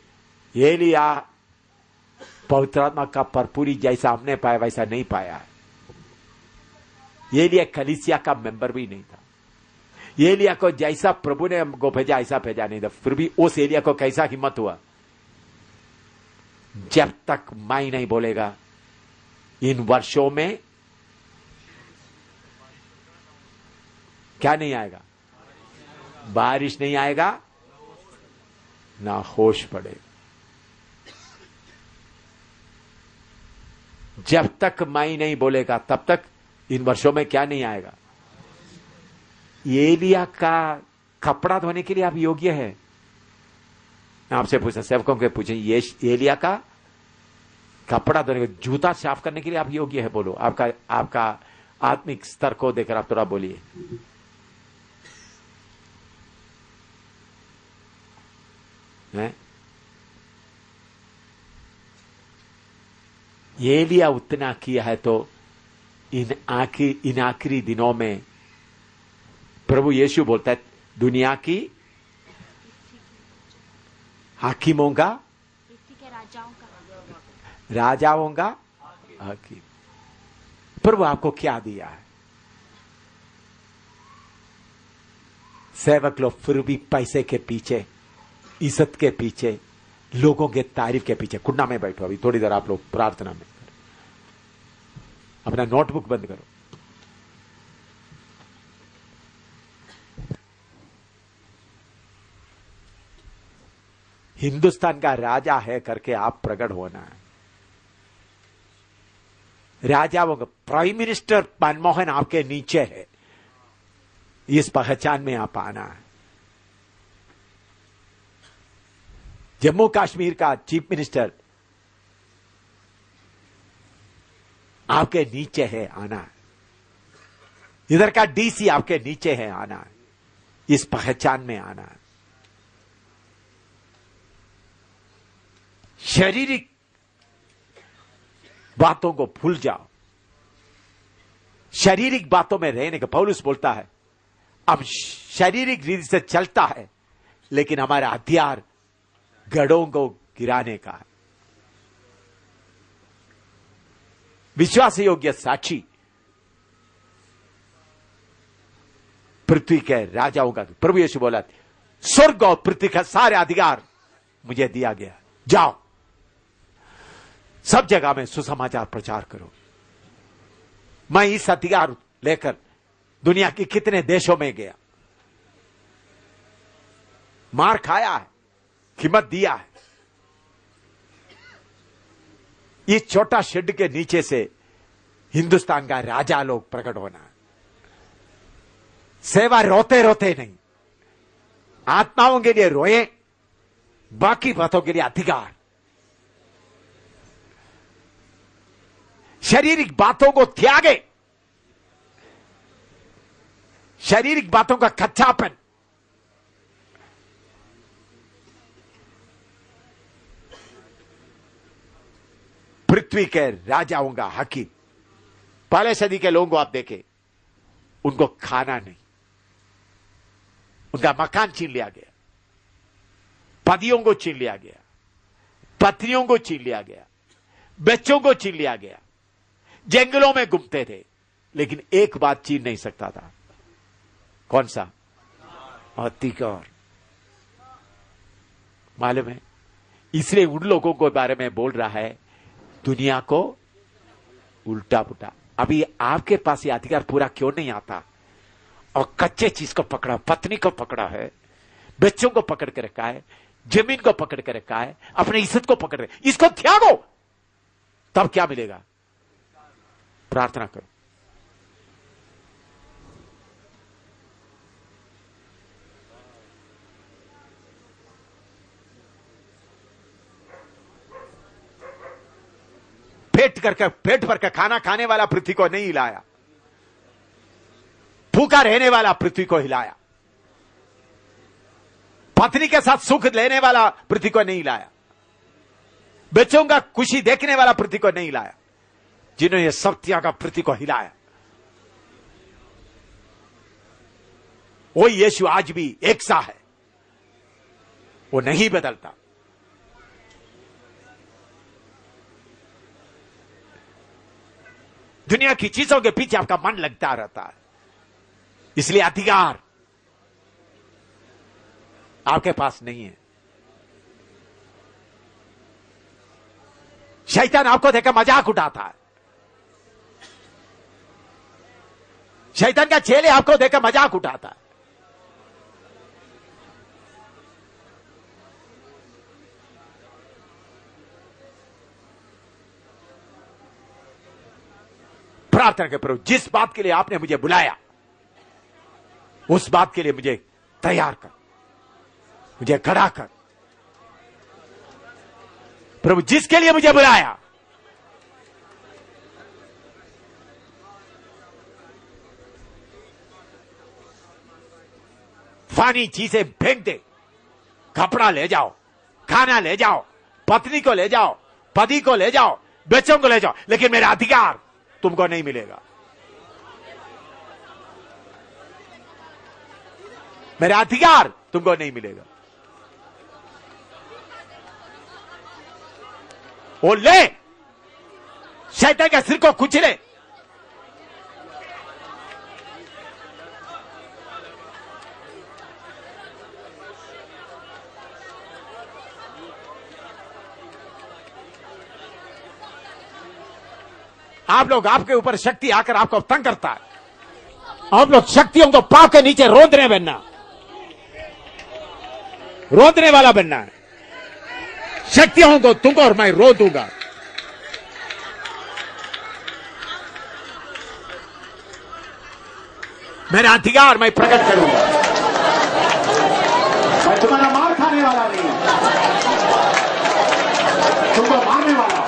एलिया पवित्र आत्मा का भरपूरी जैसा हमने पाया वैसा नहीं पाया है। एलिया कलीसिया का मेंबर भी नहीं था। एलिया को जैसा प्रभु ने हमको भेजा ऐसा भेजा नहीं था। फिर भी उस एलिया को कैसा हिम्मत हुआ? जब तक मैं नहीं बोलेगा इन वर्षों में क्या नहीं आएगा? बारिश नहीं आएगा, ना होश पड़ेगा। जब तक मैं नहीं बोलेगा तब तक इन वर्षों में क्या नहीं आएगा? एलिया का कपड़ा धोने के लिए आप योग्य है? मैं आपसे पूछा, सेवकों के पूछे, ये एलिया का कपड़ा धोने, जूता साफ करने के लिए आप योग्य है? बोलो, आपका आत्मिक स्तर को देखकर आप थोड़ा बोलिए। एलिया उतना किया है, तो इन आखिरी दिनों में प्रभु यीशु बोलता है दुनिया की हाकिमों का, राजाओं का हाकिम। प्रभु आपको क्या दिया है? सेवक लोग फिर भी पैसे के पीछे, इज्जत के पीछे, लोगों के तारीफ के पीछे। कुंडा में बैठो, अभी थोड़ी देर आप लोग प्रार्थना में अपना नोटबुक बंद करो। हिंदुस्तान का राजा है करके आप प्रकट होना है। राजा वो प्राइम मिनिस्टर मनमोहन आपके नीचे है, इस पहचान में आप आना है। जम्मू कश्मीर का चीफ मिनिस्टर आपके नीचे है, आना है। इधर का डीसी आपके नीचे है, आना है। इस पहचान में आना है। शारीरिक बातों को भूल जाओ, शारीरिक बातों में रहने का। पौलुस बोलता है अब शारीरिक रीति से चलता है, लेकिन हमारा हथियार गढ़ों को गिराने का है। विश्वास योग्य साक्षी पृथ्वी के राजाओं का, प्रभु यीशु बोला स्वर्ग और पृथ्वी का सारे अधिकार मुझे दिया गया, जाओ सब जगह में सुसमाचार प्रचार करो। मैं इस अधिकार लेकर दुनिया के कितने देशों में गया, मार खाया है, कीमत दिया है। ये छोटा शेड के नीचे से हिंदुस्तान का राजा लोग प्रकट होना है। सेवा रोते रोते नहीं, आत्माओं के लिए रोए, बाकी बातों के लिए अधिकार। शारीरिक बातों को त्यागे, शारीरिक बातों का कच्चापन, पृथ्वी के राजाओं का हकीम। पहले सदी के लोगों को आप देखें, उनको खाना नहीं, उनका मकान छीन लिया गया, पतियों को छीन लिया गया, पत्नियों को छीन लिया गया, बच्चों को छीन लिया गया, जंगलों में घूमते थे, लेकिन एक बात छीन नहीं सकता था। कौन सा? अधिकार। मालूम है, इसलिए उन लोगों के बारे में बोल रहा है, दुनिया को उल्टा पुल्टा। अभी आपके पास ये अधिकार पूरा क्यों नहीं आता? और कच्चे चीज को पकड़ा, पत्नी को पकड़ा है, बच्चों को पकड़ के रखा है, जमीन को पकड़ के रखा है, अपनी इज्जत को पकड़ रहे, इसको त्यागो, तब क्या मिलेगा? प्रार्थना करो। पेट भर का खाना खाने वाला पृथ्वी को नहीं हिलाया, भूखा रहने वाला पृथ्वी को हिलाया, पत्नी के साथ सुख लेने वाला पृथ्वी को नहीं हिलाया, बच्चों का खुशी देखने वाला पृथ्वी को नहीं हिलाया। जिन्होंने सब त्यागा पृथ्वी को हिलाया, वो यीशु आज भी एक सा है, वो नहीं बदलता। दुनिया की चीजों के पीछे आपका मन लगता रहता है, इसलिए अधिकार आपके पास नहीं है। शैतान आपको देखकर मजाक उठाता है, शैतान का चेले आपको देखकर मजाक उठाता है। प्रार्थना के प्रभु, जिस बात के लिए आपने मुझे बुलाया, उस बात के लिए मुझे तैयार कर, मुझे खड़ा कर। प्रभु, जिसके लिए मुझे बुलाया, फानी चीजें फेंक दे, कपड़ा ले जाओ, खाना ले जाओ, पत्नी को ले जाओ, पति को ले जाओ, बच्चों को ले जाओ, लेकिन मेरा अधिकार तुमको नहीं मिलेगा। मेरा अधिकार तुमको नहीं मिलेगा। वो ले, शैतान के सिर को कुचले। आप लोग, आपके ऊपर शक्ति आकर आपको तंग करता है, आप लोग शक्तियों को पाप के नीचे रोंदने बनना, रोंदने वाला बनना है। शक्तियों को तुमको और मैं रो दूंगा। मेरा अधिकार मैं प्रकट करूंगा। मैं तुम्हारा मार खाने वाला नहीं, तुमको मारने वाला,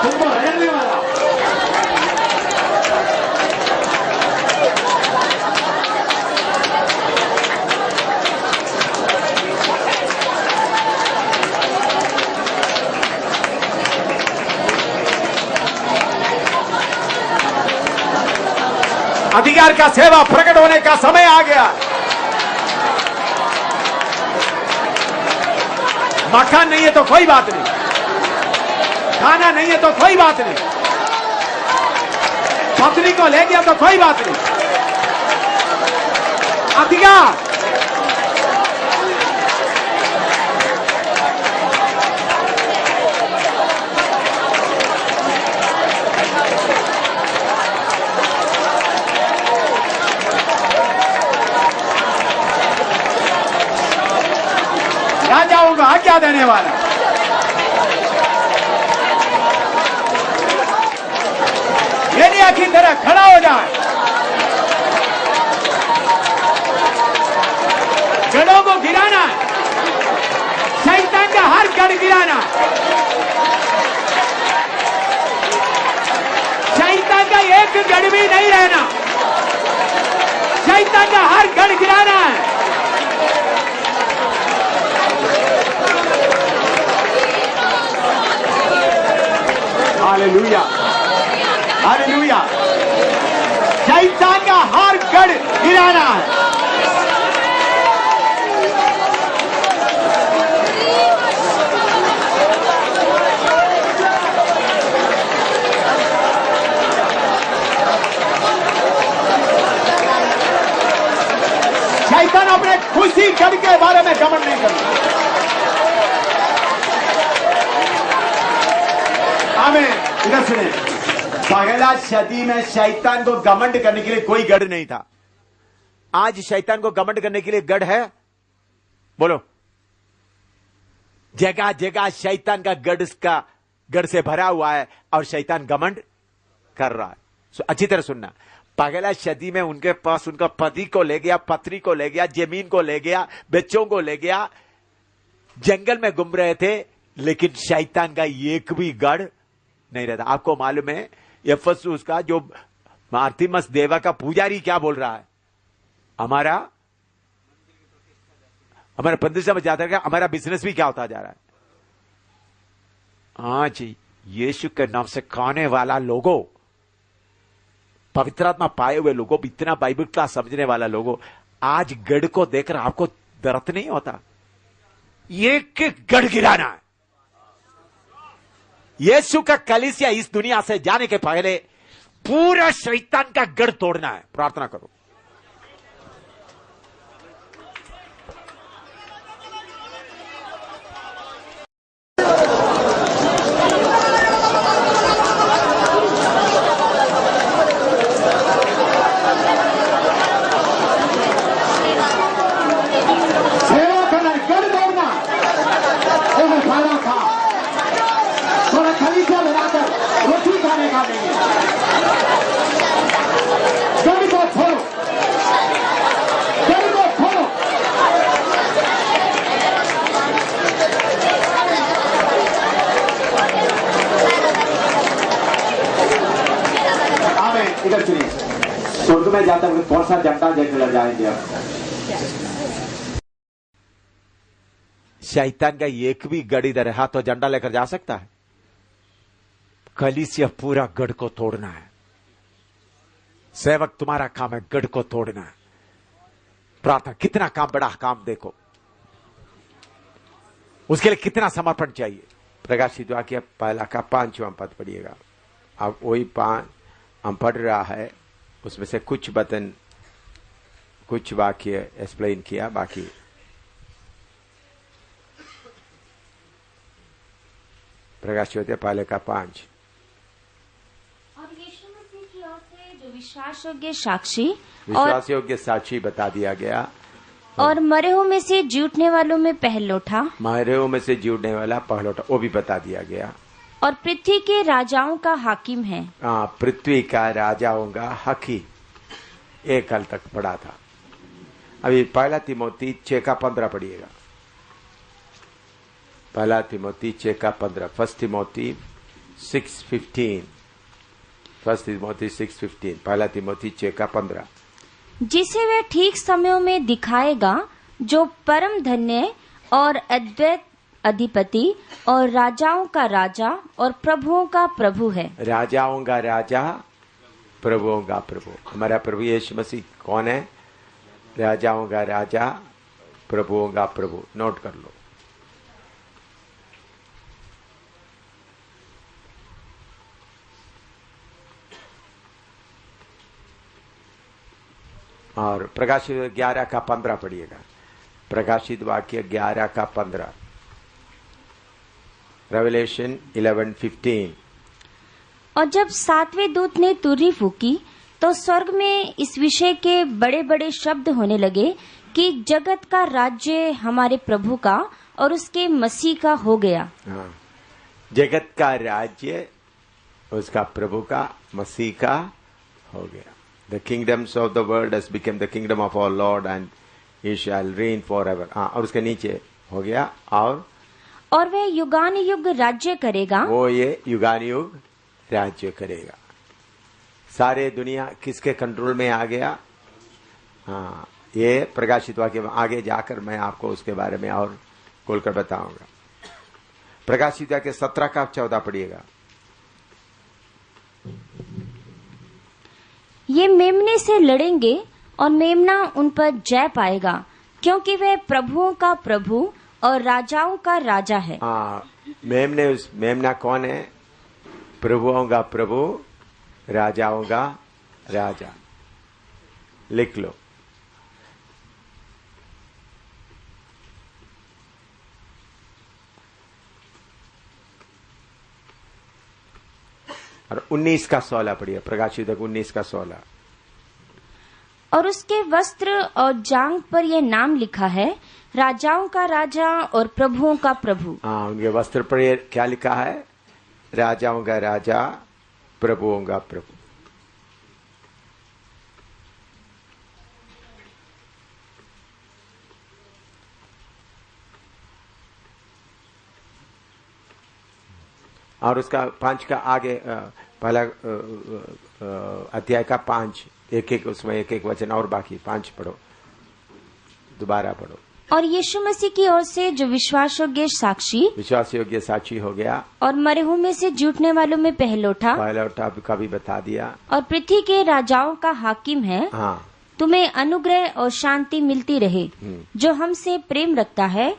तुमको रहने वाला। अधिकार का सेवा प्रकट होने का समय आ गया। मकान नहीं है तो कोई बात नहीं, खाना नहीं है तो कोई बात नहीं, पत्नी को ले गया तो कोई बात नहीं, अधिकार राजाओं को आज्ञा देने वाला, एलिया की तरह खड़ा हो जाए, गढ़ों को गिराना है, शैतान का हर गढ़ गिराना है, शैतान का एक गढ़ भी नहीं रहना, शैतान का हर गढ़ गिराना है। हालेलुया, हालेलुया, शैतान का हर गढ़ गिराना है। शैतान अपने खुशी गढ़ के बारे में घमंड नहीं करता। आमीन। इधर सुने, पहला सदी में शैतान को घमंड करने के लिए कोई गढ़ नहीं था। आज शैतान को घमंड करने के लिए गढ़ है, बोलो। जगह जगह शैतान का गढ़ से भरा हुआ है और शैतान घमंड कर रहा है। अच्छी तरह सुनना, पहला सदी में उनके पास उनका पति को ले गया, पत्नी को ले गया, जमीन को ले गया, बच्चों को ले गया, जंगल में घूम रहे थे, लेकिन शैतान का एक भी गढ़ नहीं रहता। आपको मालूम है एफेसुस का जो आर्तिमस देवा का पुजारी क्या बोल रहा है, हमारा प्रतिष्ठा में जाता है, हमारा बिजनेस भी क्या होता जा रहा है। आज यीशु के नाम से खाने वाला लोगों, पवित्र आत्मा पाए हुए लोगों, इतना बाइबल क्लास समझने वाला लोगों, आज गढ़ को देखकर आपको दर्द नहीं होता? एक गढ़ गिराना है। यीशु का कलीसिया इस दुनिया से जाने के पहले पूरा शैतान का गढ़ तोड़ना है। प्रार्थना करो। इधर सुनिए, स्वर्ग में जाता हूं कौन सा झंडा लेकर जाएंगे आप? शैतान का एक भी गढ़ इधर है तो झंडा लेकर जा सकता है? कलीसिया पूरा गढ़ को तोड़ना है। सेवक तुम्हारा काम है गढ़ को तोड़ना है। प्रार्थना, कितना काम, बड़ा काम देखो, उसके लिए कितना समर्पण चाहिए। प्रकाशित वाक्य पहला का 5वां पद पढ़िएगा। अब वही 5 हम पढ़ रहा है, उसमें से कुछ वचन, कुछ वाक्य एक्सप्लेन किया, बाकी प्रकाशित पहले का 5। और यीशु मसीह की ओर से जो विश्वास योग्य साक्षी बता दिया गया, और मरे हुए में से जीतने वालों में पहल उठा, मरे हुए में से जीतने वाला पहल उठा, वो भी बता दिया गया। और पृथ्वी के राजाओं का हाकिम है। पृथ्वी का राजाओं का हकी, एक कल तक पढ़ा था। अभी पहला तिमोथी 6 का 15 पढ़िएगा। पहला तिमोथी 6 का 15, फर्स्ट तिमोथी 6:15, फर्स्ट तिमोथी 6:15, पहला तिमोथी 6 का 15। जिसे वह ठीक समयों में दिखाएगा, जो परम धन्य और अद्वैत अधिपति और राजाओं का राजा और प्रभुओं का प्रभु है। राजाओं का राजा, प्रभुओं का प्रभु। हमारा प्रभु यीशु मसीह कौन है? राजाओं का राजा, प्रभुओं का प्रभु। नोट कर लो। और प्रकाशित 11 का 15 पढ़िएगा। प्रकाशित वाक्य 11 का 15, रेवलेशन 11:15। और जब सातवें दूत ने तुरही फूकी तो स्वर्ग में इस विषय के बड़े बड़े शब्द होने लगे कि जगत का राज्य हमारे प्रभु का और उसके मसीह का हो गया। हाँ, जगत का राज्य उसका प्रभु का, मसीह का हो गया। The kingdoms of the world has become the kingdom of our Lord and he shall reign forever। हाँ, और उसके नीचे हो गया और वह युगान युग राज्य करेगा। वो ये युगान युग राज्य करेगा। सारे दुनिया किसके कंट्रोल में आ गया? हाँ, ये प्रकाशित वाक्य में आगे जाकर मैं आपको उसके बारे में और खोलकर बताऊंगा। प्रकाशित वाक्य 17 का 14 पढ़िएगा। ये मेमने से लड़ेंगे और मेमना उन पर जय पाएगा, क्योंकि वह प्रभुओं का प्रभु और राजाओं का राजा है। हाँ, मेमना कौन है? प्रभुओं का प्रभु, राजाओं का राजा। लिख लो। और 19 का 16 पढ़िए। प्रकाशित 19 का 16। और उसके वस्त्र और जांघ पर यह नाम लिखा है, राजाओं का राजा और प्रभुओं का प्रभु। हाँ, उनके वस्त्र पर ये क्या लिखा है? राजाओं का राजा, प्रभुओं का प्रभु। और उसका 5 का आगे पहला अध्याय का 5, एक उसमें एक वचन और बाकी 5 पढ़ो, दोबारा पढ़ो। और यीशु मसीह की ओर से जो विश्वास योग्य साक्षी हो गया और मरे हुए में से जुटने वालों में पहलौठा का भी बता दिया और पृथ्वी के राजाओं का हाकिम है। हाँ, तुम्हें अनुग्रह और शांति मिलती रहे, जो हमसे प्रेम रखता है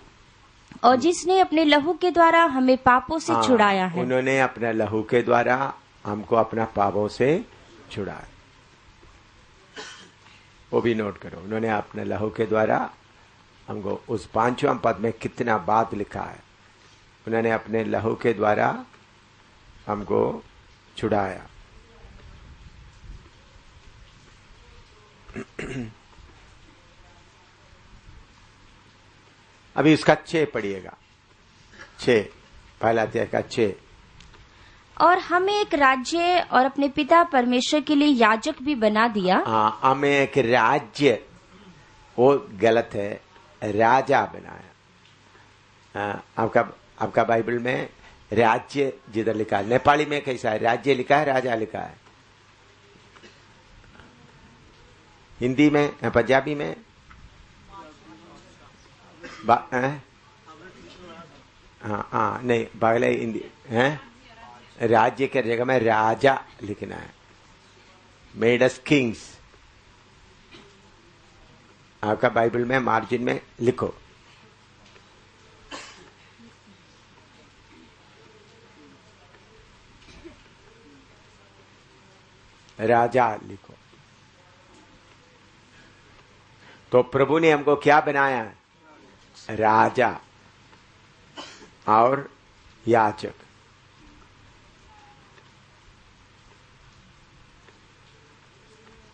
और जिसने अपने लहू के द्वारा हमें पापों से छुड़ाया है। उन्होंने अपने लहू के द्वारा हमको अपना पापों से छुड़ाया। वो भी नोट करो। उन्होंने अपने लहू के द्वारा हमको, उस 5वें पद में कितना बात लिखा है। उन्होंने अपने लहू के द्वारा हमको छुड़ाया। अभी उसका 6 पढ़िएगा। 6 पहला अध्याय का 6। और हमें एक राज्य और अपने पिता परमेश्वर के लिए याजक भी बना दिया। हाँ, हमें एक राज्य, वो गलत है, राजा बनाया। आपका बाइबल में राज्य जिधर लिखा है, नेपाली में कैसा है? राज्य लिखा है, राजा लिखा है। हिंदी में, पंजाबी में हाँ, नहीं, बागला हिंदी है। राज्य के जगह में राजा लिखना है। Made us Kings. आपका बाइबल में मार्जिन में लिखो। राजा लिखो। तो प्रभु ने हमको क्या बनाया? राजा और याजक।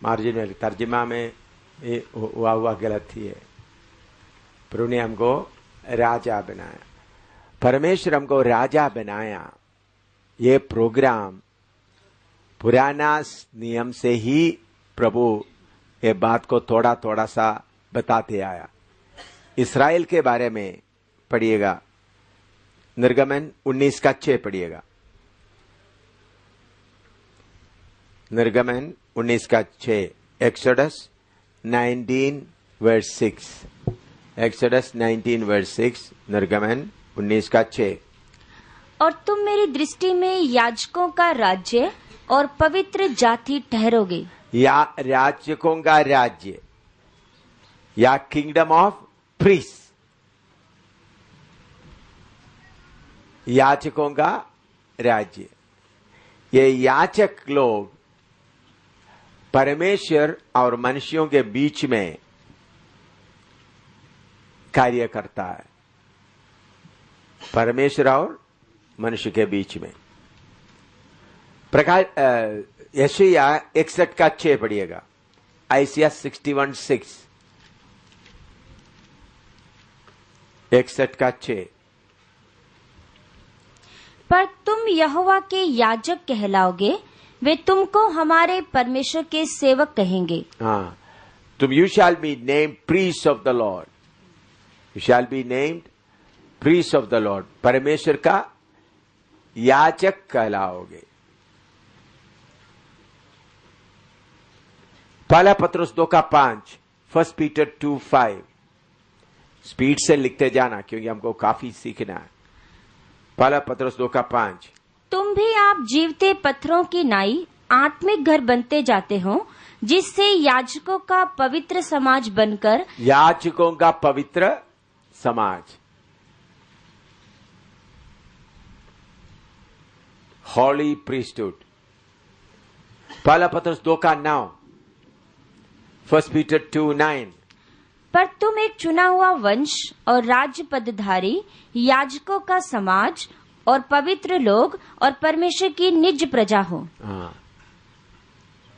मार्जिन में, तर्जुमा में हुआ गलत ही है। प्रभु ने हमको राजा बनाया। परमेश्वर हमको राजा बनाया। ये प्रोग्राम पुराना नियम से ही प्रभु ये बात को थोड़ा थोड़ा सा बताते आया। इस्राएल के बारे में पढ़िएगा। निर्गमन 19 का 6 पढ़िएगा। निर्गमन 19 का 6। Exodus 19 verse 6। Exodus 19 verse 6। निर्गमन 19 का 6। और तुम मेरी दृष्टि में याजकों का राज्य और पवित्र जाति ठहरोगे। या याजकों का राज्य, या किंगडम ऑफ प्रीस्ट। याचकों का राज्य। ये याचक लोग परमेश्वर और मनुष्यों के बीच में कार्य करता है। परमेश्वर और मनुष्य के बीच में प्रकाश यशायाह 61:6 पढ़िएगा। आइसिया 61:6 61:6। पर तुम यहोवा के याजक कहलाओगे, वे तुमको हमारे परमेश्वर के सेवक कहेंगे। हाँ, तुम you shall be named priest of the Lord, you shall be named priest of the Lord, परमेश्वर का याजक कहलाओगे। पहला पत्रुस 2:5, 1 पीटर 2:5। स्पीड से लिखते जाना क्योंकि हमको काफी सीखना है। पहला पत्रुस 2:5। तुम भी आप जीवते पत्थरों की नाई आत्मिक घर बनते जाते हो, जिससे याजकों का पवित्र समाज बनकर, याजकों का पवित्र समाज, हॉली प्रीस्टहुड। पहला पत्रुस 2:9, 1 पीटर 2:9। पर तुम एक चुना हुआ वंश और राज्य पदधारी, याजकों का समाज और पवित्र लोग और परमेश्वर की निज प्रजा हो। हाँ,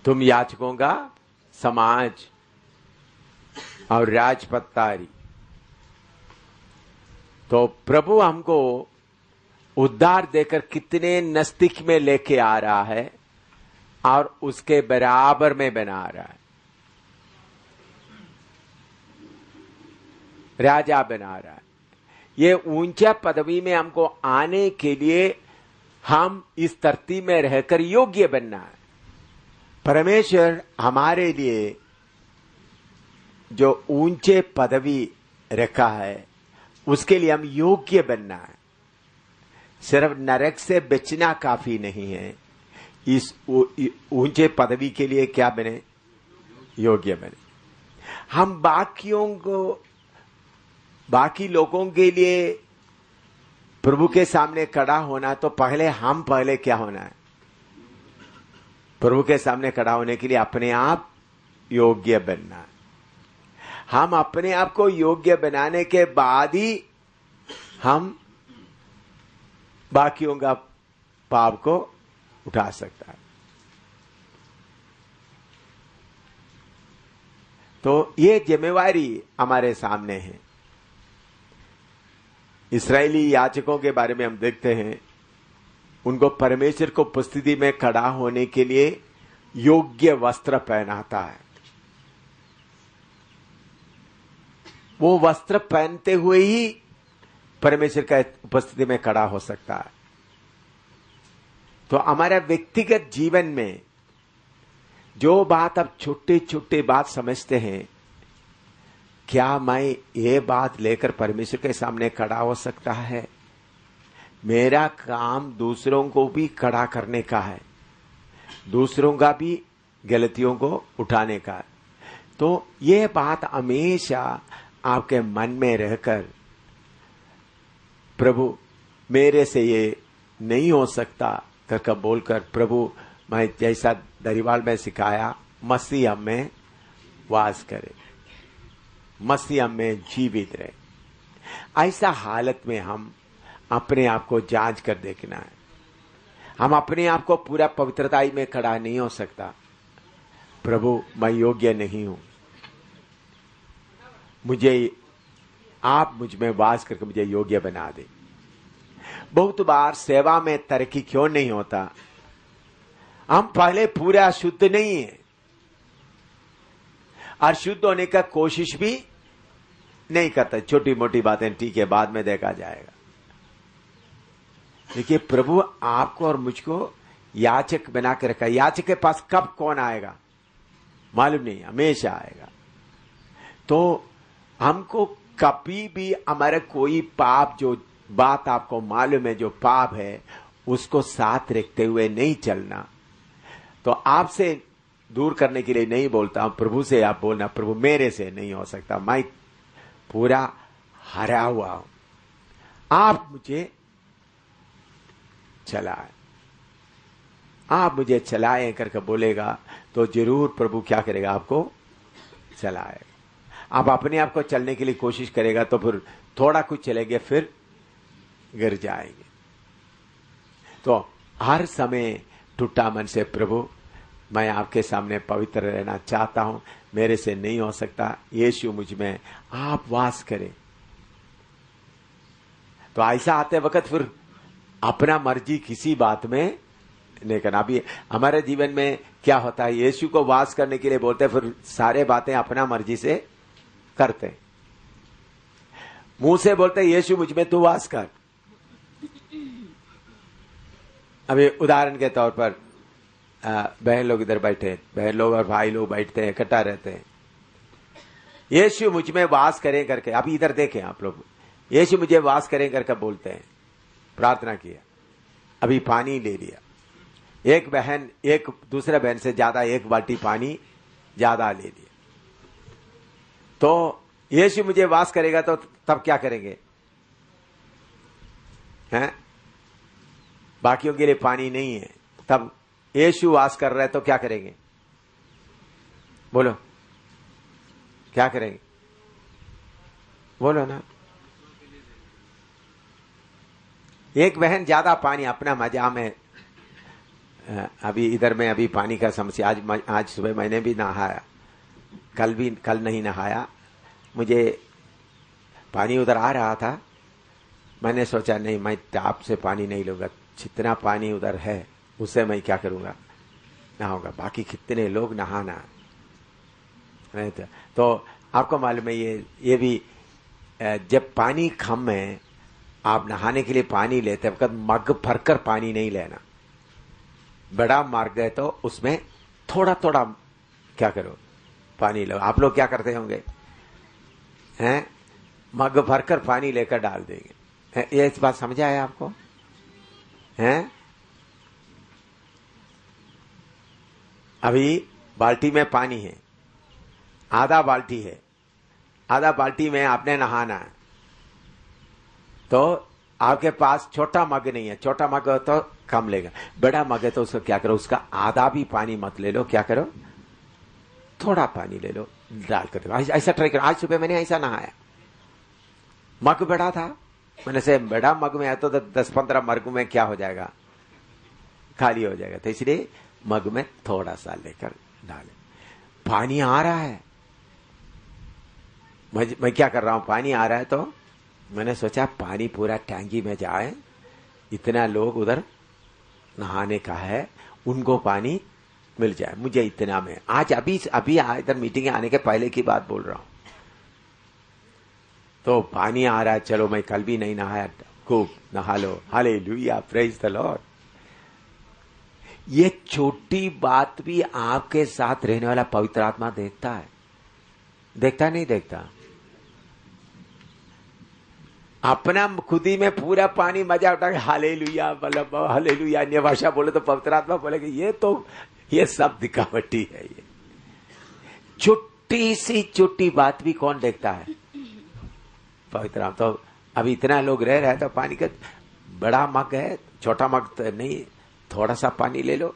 तुम याजकों का समाज और राजपत्तारी। तो प्रभु हमको उद्धार देकर कितने नजदीक में लेके आ रहा है और उसके बराबर में बना रहा है, राजा बना रहा है। ये ऊंचा पदवी में हमको आने के लिए हम इस धरती में रहकर योग्य बनना है। परमेश्वर हमारे लिए जो ऊंचे पदवी रखा है उसके लिए हम योग्य बनना है। सिर्फ नरक से बचना काफी नहीं है, इस ऊंचे पदवी के लिए क्या बने? योग्य बने। हम बाकी लोगों के लिए प्रभु के सामने खड़ा होना, तो पहले क्या होना है? प्रभु के सामने खड़ा होने के लिए अपने आप योग्य बनना है। हम अपने आप को योग्य बनाने के बाद ही हम बाकियों का पाप को उठा सकता है। तो ये जिम्मेवारी हमारे सामने है। इस्राएली याजकों के बारे में हम देखते हैं, उनको परमेश्वर को उपस्थिति में खड़ा होने के लिए योग्य वस्त्र पहनाता है। वो वस्त्र पहनते हुए ही परमेश्वर का उपस्थिति में खड़ा हो सकता है। तो हमारा व्यक्तिगत जीवन में जो बात आप छोटे छोटे बात समझते हैं, क्या मैं ये बात लेकर परमेश्वर के सामने खड़ा हो सकता है? मेरा काम दूसरों को भी खड़ा करने का है, दूसरों का भी गलतियों को उठाने का है। तो ये बात हमेशा आपके मन में रहकर, प्रभु मेरे से ये नहीं हो सकता करके बोलकर, प्रभु मैं जैसा दरिवाल में सिखाया, मसीह हम में वास करे, मसीह हम में जीवित रहे। ऐसा हालत में हम अपने आप को जांच कर देखना है। हम अपने आप को पूरा पवित्रताई में खड़ा नहीं हो सकता। प्रभु मैं योग्य नहीं हूं, आप मुझ में वास करके मुझे योग्य बना दे। बहुत बार सेवा में तरक्की क्यों नहीं होता? हम पहले पूरा शुद्ध नहीं है और शुद्ध होने का कोशिश भी नहीं करता। छोटी मोटी बातें ठीक है, बाद में देखा जाएगा। देखिए, प्रभु आपको और मुझको याचक बना के रखा। याचक के पास कब कौन आएगा मालूम नहीं, हमेशा आएगा। तो हमको कभी भी हमारा कोई पाप, जो बात आपको मालूम है जो पाप है, उसको साथ रखते हुए नहीं चलना। तो आपसे दूर करने के लिए नहीं बोलता हूं, प्रभु से आप बोलना, प्रभु मेरे से नहीं हो सकता, मैं पूरा हरा हुआ हूं, आप मुझे चलाए, आप मुझे चलाएं करके बोलेगा तो जरूर प्रभु क्या करेगा, आपको चलाएगा। आप अपने आप को चलने के लिए कोशिश करेगा तो फिर थोड़ा कुछ चलेंगे, फिर गिर जाएंगे। तो हर समय टूटा मन से, प्रभु मैं आपके सामने पवित्र रहना चाहता हूं, मेरे से नहीं हो सकता, यीशु मुझ में आप वास करें। तो ऐसा आते वक्त फिर अपना मर्जी किसी बात में नहीं करना। अभी हमारे जीवन में क्या होता है, यीशु को वास करने के लिए बोलते हैं, फिर सारे बातें अपना मर्जी से करते हैं। मुंह से बोलते हैं यीशु मुझ में तू वास कर। अभी उदाहरण के तौर पर बहन लोग इधर बैठे, बहन लोग और भाई लोग बैठते हैं, इकट्ठा रहते हैं, यीशु मुझ में वास करें करके। अभी इधर देखें आप लोग, यीशु मुझे वास करें करके बोलते हैं, प्रार्थना किया, अभी पानी ले लिया, एक बहन एक दूसरे बहन से ज्यादा एक बाल्टी पानी ज्यादा ले लिया, तो यीशु मुझे वास करेगा तो तब क्या करेंगे हैं? बाकियों के लिए पानी नहीं है, तब यीशु वास कर रहे तो क्या करेंगे? बोलो क्या करेंगे? बोलो ना। एक बहन ज्यादा पानी अपना मजा में, अभी इधर में अभी पानी का समस्या, आज सुबह मैंने भी नहाया, कल नहीं नहाया, मुझे पानी उधर आ रहा था, मैंने सोचा नहीं मैं टैप से पानी नहीं लूंगा, जितना पानी उधर है उससे मैं क्या करूंगा, नहाऊंगा, बाकी कितने लोग नहाना नहीं। तो आपको मालूम है ये भी, जब पानी कम है, आप नहाने के लिए पानी लेते वक्त मग भरकर पानी नहीं लेना, बड़ा मार्ग है तो उसमें थोड़ा थोड़ा क्या करो पानी लो। आप लोग क्या करते होंगे हैं? मग भरकर पानी लेकर डाल देंगे। ये इस बात समझ आया आपको हैं? अभी बाल्टी में पानी है, आधा बाल्टी है, आधा बाल्टी में आपने नहाना है, तो आपके पास छोटा मग नहीं है, छोटा मग तो कम लेगा, बड़ा मग है तो उसको क्या करो, उसका आधा भी पानी मत ले लो, क्या करो थोड़ा पानी ले लो, डाल कर दो। ऐसा ट्राई करो। आज सुबह मैंने ऐसा नहाया, मग बड़ा था, मैंने से बड़ा मग में है तो 10-15 मग में क्या हो जाएगा, खाली हो जाएगा, तो इसलिए मग में थोड़ा सा लेकर डाले। पानी आ रहा है, मैं क्या कर रहा हूं, पानी आ रहा है तो मैंने सोचा पानी पूरा टैंकी में जाए, इतना लोग उधर नहाने का है, उनको पानी मिल जाए, मुझे इतना में। आज अभी इधर मीटिंग आने के पहले की बात बोल रहा हूं, तो पानी आ रहा है, चलो मैं कल भी नहीं नहाया, खूब नहा लो, हालेलुया, प्रेज द लॉर्ड। ये छोटी बात भी आपके साथ रहने वाला पवित्र आत्मा देखता है, देखता नहीं देखता? अपना खुदी में पूरा पानी मजा उठा के हालेलुया, मतलब हालेलुया, अन्य भाषा बोले तो पवित्र आत्मा बोलेगा ये सब दिखावटी है। ये छोटी सी छोटी बात भी कौन देखता है? पवित्र आत्मा। तो अभी इतना लोग रह रहे हैं तो पानी का बड़ा मग है, छोटा मग तो नहीं, थोड़ा सा पानी ले लो,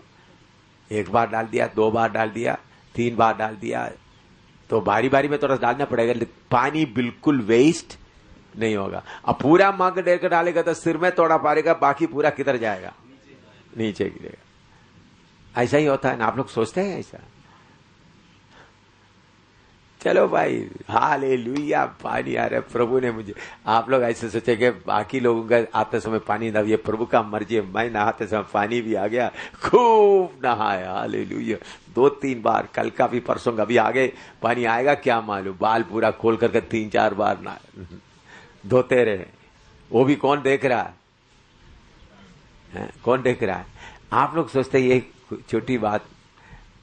एक बार डाल दिया, 2 बार डाल दिया, 3 बार डाल दिया, तो बारी बारी में थोड़ा डालना पड़ेगा, पानी बिल्कुल वेस्ट नहीं होगा। अब पूरा मग लेकर डालेगा तो सिर में थोड़ा पारेगा, बाकी पूरा किधर जाएगा, नीचे गिरेगा। ऐसा ही होता है ना, आप लोग सोचते हैं ऐसा? चलो भाई, हालेलुया, पानी आ रहा है, प्रभु ने मुझे, आप लोग ऐसे सोचे कि बाकी लोगों का आते समय पानी ना, ये प्रभु का मर्जी है, मैं नहाते समय पानी भी आ गया, खूब नहाया, हालेलुया, 2-3 बार, कल का भी परसों का भी आगे पानी आएगा क्या मालूम, बाल पूरा खोल करके 3-4 बार ना धोते रहे। वो भी कौन देख रहा है? कौन देख रहा है? आप लोग सोचते ये छोटी बात,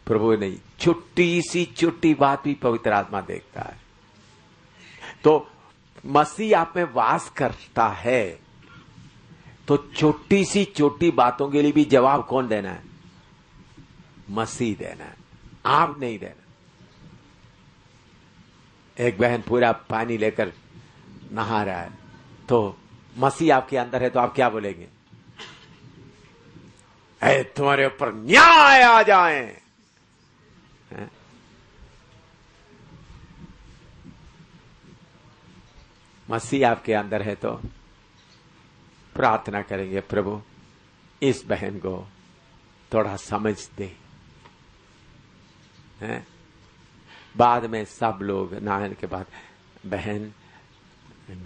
प्रभु नहीं, छोटी सी छोटी बात भी पवित्र आत्मा देखता है। तो मसीह आप में वास करता है, तो छोटी सी छोटी बातों के लिए भी जवाब कौन देना है? मसीह देना है, आप नहीं देना। एक बहन पूरा पानी लेकर नहा रहा है, तो मसीह आपके अंदर है तो आप क्या बोलेंगे? तुम्हारे ऊपर न्याय आ जाए। मसीह आपके अंदर है तो प्रार्थना करेंगे, प्रभु इस बहन को थोड़ा समझ दे। बाद में सब लोग नहाने के बाद, बहन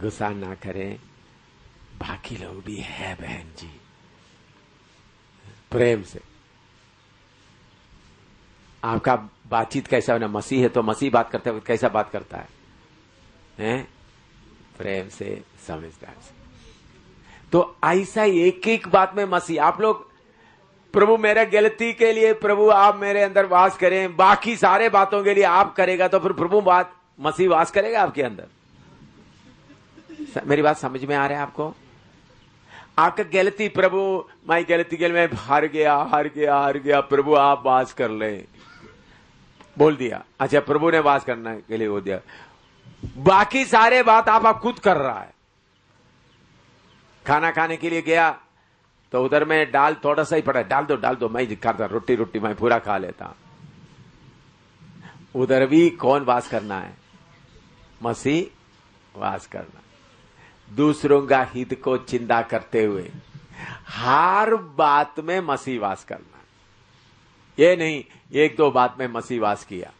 गुस्सा ना करें, बाकी लोग भी है बहन जी, प्रेम से। आपका बातचीत कैसा होना, मसीह है तो मसीह बात करते वक्त कैसा बात करता है? प्रेम से, समझदार से। तो ऐसा एक एक बात में मसीह, आप लोग प्रभु मेरे गलती के लिए प्रभु आप मेरे अंदर वास करें, बाकी सारे बातों के लिए आप करेगा तो फिर प्रभु बात मसीह वास करेगा आपके अंदर। मेरी बात समझ में आ रहा है आपको? आपका गलती, प्रभु मैं गलती के लिए मैं हार गया, प्रभु आप वास कर ले, बोल दिया। अच्छा, प्रभु ने वास करने के लिए बोल दिया, बाकी सारे बात आप खुद कर रहा है। खाना खाने के लिए गया तो उधर में दाल थोड़ा सा ही पड़ा, डाल दो मैं खाता, रोटी मैं पूरा खा लेता। उधर भी कौन वास करना है? मसीह वास करना। दूसरों का हित को चिंता करते हुए हर बात में मसीह वास करना, ये नहीं एक दो बात में मसीह वास किया।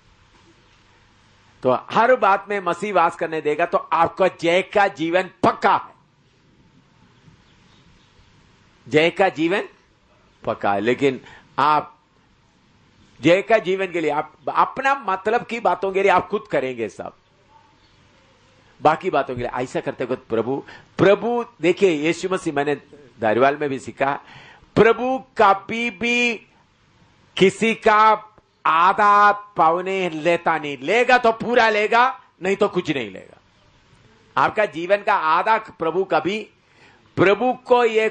तो हर बात में मसीह वास करने देगा तो आपका जय का जीवन पक्का है। जय का जीवन पक्का है। लेकिन आप जय का जीवन के लिए आप अपना मतलब की बातों के लिए आप खुद करेंगे सब, बाकी बातों के लिए ऐसा करते वक्त प्रभु देखिए, यीशु मसीह, मैंने धारीवाल में भी सीखा, प्रभु कभी भी किसी का आधा पौने लेता नहीं, लेगा तो पूरा लेगा, नहीं तो कुछ नहीं लेगा। आपका जीवन का आधा प्रभु कभी, प्रभु को ये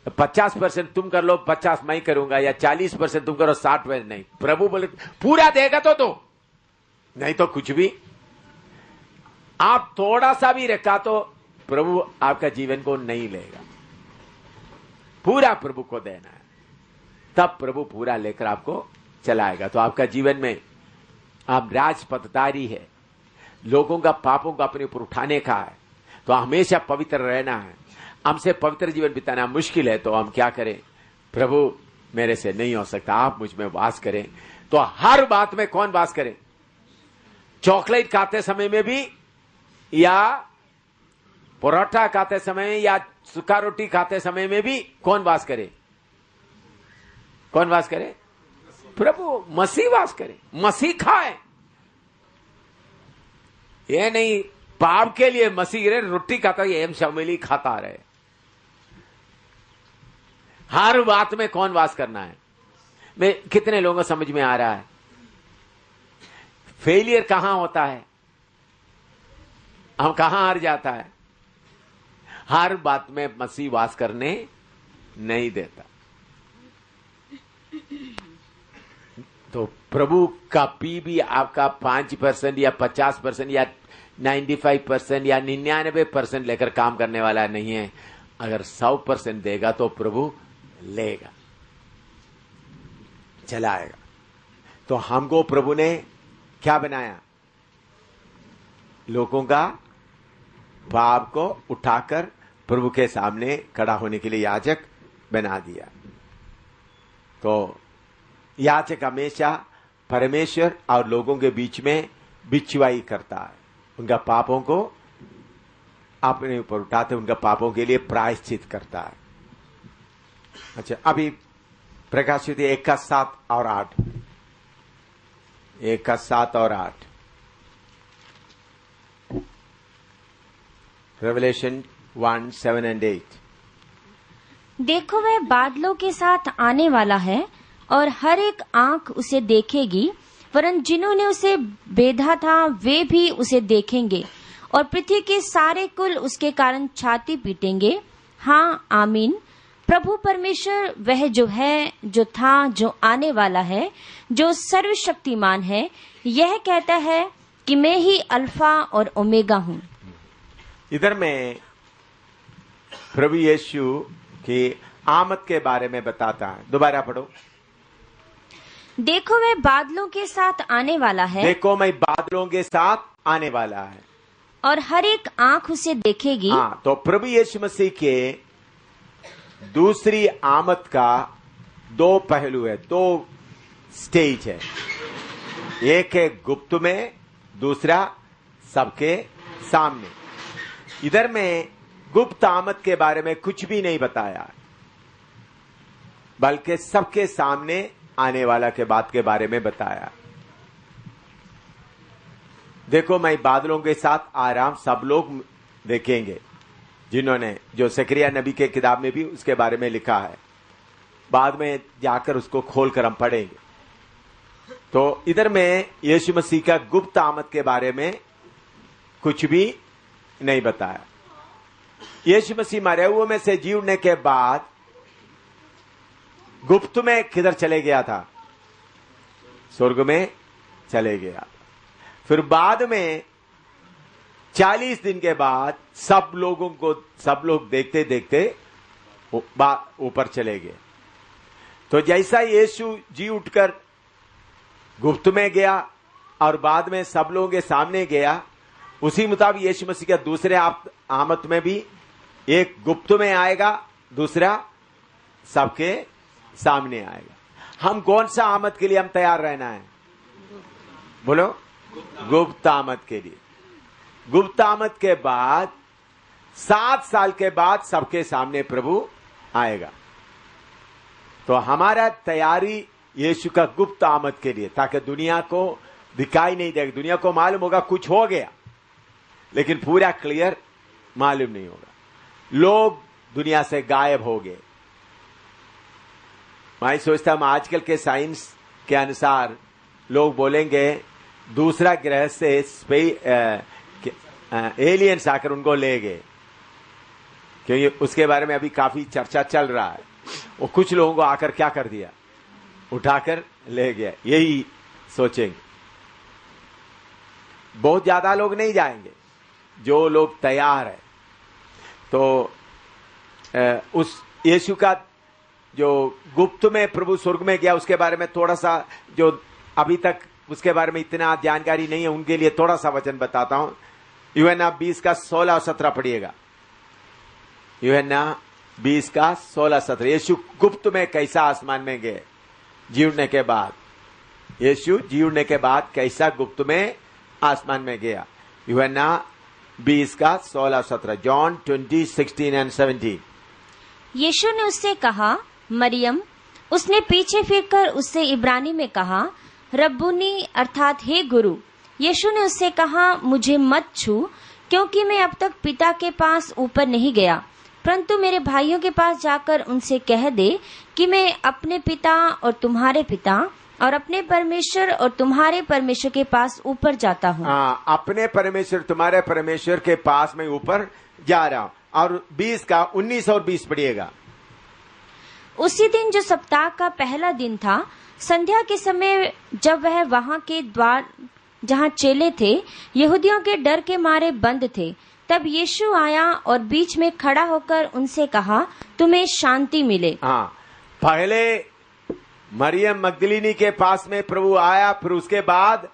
50% तुम कर लो, 50 मैं करूंगा, या 40% तुम करो, 60% नहीं। प्रभु बोले पूरा देगा तो दो, नहीं तो कुछ भी। आप थोड़ा सा भी रखा तो प्रभु आपका जीवन को नहीं लेगा, पूरा प्रभु को देना है, तब प्रभु पूरा लेकर आपको चलाएगा। तो आपका जीवन में आप राजपथधारी है, लोगों का पापों को अपने ऊपर उठाने का है, तो हमेशा पवित्र रहना है। हमसे पवित्र जीवन बिताना मुश्किल है तो हम क्या करें? प्रभु मेरे से नहीं हो सकता, आप मुझ में वास करें। तो हर बात में कौन वास करे? चॉकलेट खाते समय में भी, या परोठा खाते समय में, या सूखा रोटी खाते समय में भी कौन वास करे? कौन वास करे? प्रभु, मसीह वास करे, मसीह खाए। ये नहीं पाप के लिए मसीह रे रोटी खाता एम शमिली खाता रहे। हर बात में कौन वास करना है? मैं कितने लोगों को समझ में आ रहा है? फेलियर कहां होता है? हम कहां हार जाता है? हर बात में मसीह वास करने नहीं देता। तो प्रभु कभी भी आपका 5% या 50% या 95% या 99% लेकर काम करने वाला नहीं है। अगर 100% देगा तो प्रभु लेगा, चलाएगा। तो हमको प्रभु ने क्या बनाया? लोगों का पाप को उठाकर प्रभु के सामने खड़ा होने के लिए याजक बना दिया। तो याजक हमेशा परमेश्वर और लोगों के बीच में बिचवाई करता है, उनका पापों को अपने ऊपर उठाते, उनका पापों के लिए प्रायश्चित करता है। अच्छा, अभी प्रकाशित 1:7 और 8, 1:7 और 8, रेवलेशन 1:7 and 8। देखो वह बादलों के साथ आने वाला है और हर एक आंख उसे देखेगी, वरन जिन्होंने उसे बेधा था वे भी उसे देखेंगे, और पृथ्वी के सारे कुल उसके कारण छाती पीटेंगे। हाँ, आमीन। प्रभु परमेश्वर वह जो है, जो था, जो आने वाला है, जो सर्वशक्तिमान है, यह कहता है कि मैं ही अल्फा और ओमेगा हूँ। इधर में प्रभु यीशु की आमद के बारे में बताता है। दोबारा पढ़ो। देखो मैं बादलों के साथ आने वाला है, देखो मैं बादलों के साथ आने वाला है, और हर एक आंख उसे देखेगी। हाँ, तो प्रभु यीशु मसीह के दूसरी आमद का दो पहलू है, दो स्टेज है। एक है गुप्त में, दूसरा सबके सामने। इधर में गुप्त आमद के बारे में कुछ भी नहीं बताया, बल्कि सबके सामने आने वाला के बात के बारे में बताया। देखो मैं बादलों के साथ आ रहा हूं, सब लोग देखेंगे, जिन्होंने जो जकरिया नबी के किताब में भी उसके बारे में लिखा है। बाद में जाकर उसको खोलकर हम पढ़ेंगे। तो इधर में यीशु मसीह का गुप्त आमद के बारे में कुछ भी नहीं बताया। यीशु मसीह मरे हुए में से जी उठने के बाद गुप्त में किधर चले गया था? स्वर्ग में चले गया। फिर बाद में 40 दिन के बाद सब लोग देखते देखते ऊपर चले गए। तो जैसा यीशु जी उठकर गुप्त में गया और बाद में सब लोगों के सामने गया, उसी मुताबिक यीशु मसीह का दूसरे आमद में भी एक गुप्त में आएगा, दूसरा सबके सामने आएगा। हम कौन सा आमद के लिए हम तैयार रहना है? बोलो। गुप्त आमद के लिए। गुप्त आमद के बाद 7 साल के बाद सबके सामने प्रभु आएगा। तो हमारा तैयारी यीशु का गुप्त आमद के लिए, ताकि दुनिया को दिखाई नहीं देगा। दुनिया को मालूम होगा कुछ हो गया, लेकिन पूरा क्लियर मालूम नहीं होगा। लोग दुनिया से गायब हो गए। मैं सोचता हूं आजकल के साइंस के अनुसार लोग बोलेंगे दूसरा ग्रह से एलियंस आकर उनको ले गए, क्योंकि उसके बारे में अभी काफी चर्चा चल रहा है। वो कुछ लोगों को आकर क्या कर दिया? उठाकर ले गया। यही सोचेंगे। बहुत ज्यादा लोग नहीं जाएंगे, जो लोग तैयार है। तो उस यीशु का जो गुप्त में प्रभु स्वर्ग में गया, उसके बारे में थोड़ा सा, जो अभी तक उसके बारे में इतना जानकारी नहीं है, उनके लिए थोड़ा सा वचन बताता हूं। यूहन्ना 20 का 16 और 17 पढ़िएगा। यूहन्ना 20 का 16 17। यीशु गुप्त में कैसा आसमान में गए जीवने के बाद। यीशु जीवने के बाद कैसा गुप्त में आसमान में गया। यूहन्ना 20 का 16 17। John 20:16 and 17। यीशु ने उससे कहा, मरियम। उसने पीछे फिरकर उससे इब्रानी में कहा, रब्बुनी, अर्थात हे गुरु। यीशु ने उससे कहा, मुझे मत छू, क्योंकि मैं अब तक पिता के पास ऊपर नहीं गया, परंतु मेरे भाइयों के पास जाकर उनसे कह दे कि मैं अपने पिता और तुम्हारे पिता और अपने परमेश्वर और तुम्हारे परमेश्वर के पास ऊपर जाता हूँ। अपने परमेश्वर तुम्हारे परमेश्वर के पास मैं ऊपर जा रहा हूँ। और 20 का 19 और 20 पढ़िएगा। उसी दिन जो सप्ताह का पहला दिन था, संध्या के समय, जब वह वहां के द्वार जहां चेले थे यहूदियों के डर के मारे बंद थे, तब यीशु आया और बीच में खड़ा होकर उनसे कहा, तुम्हें शांति मिले। हाँ, पहले मरियम मगदलीनी के पास में प्रभु आया, फिर उसके बाद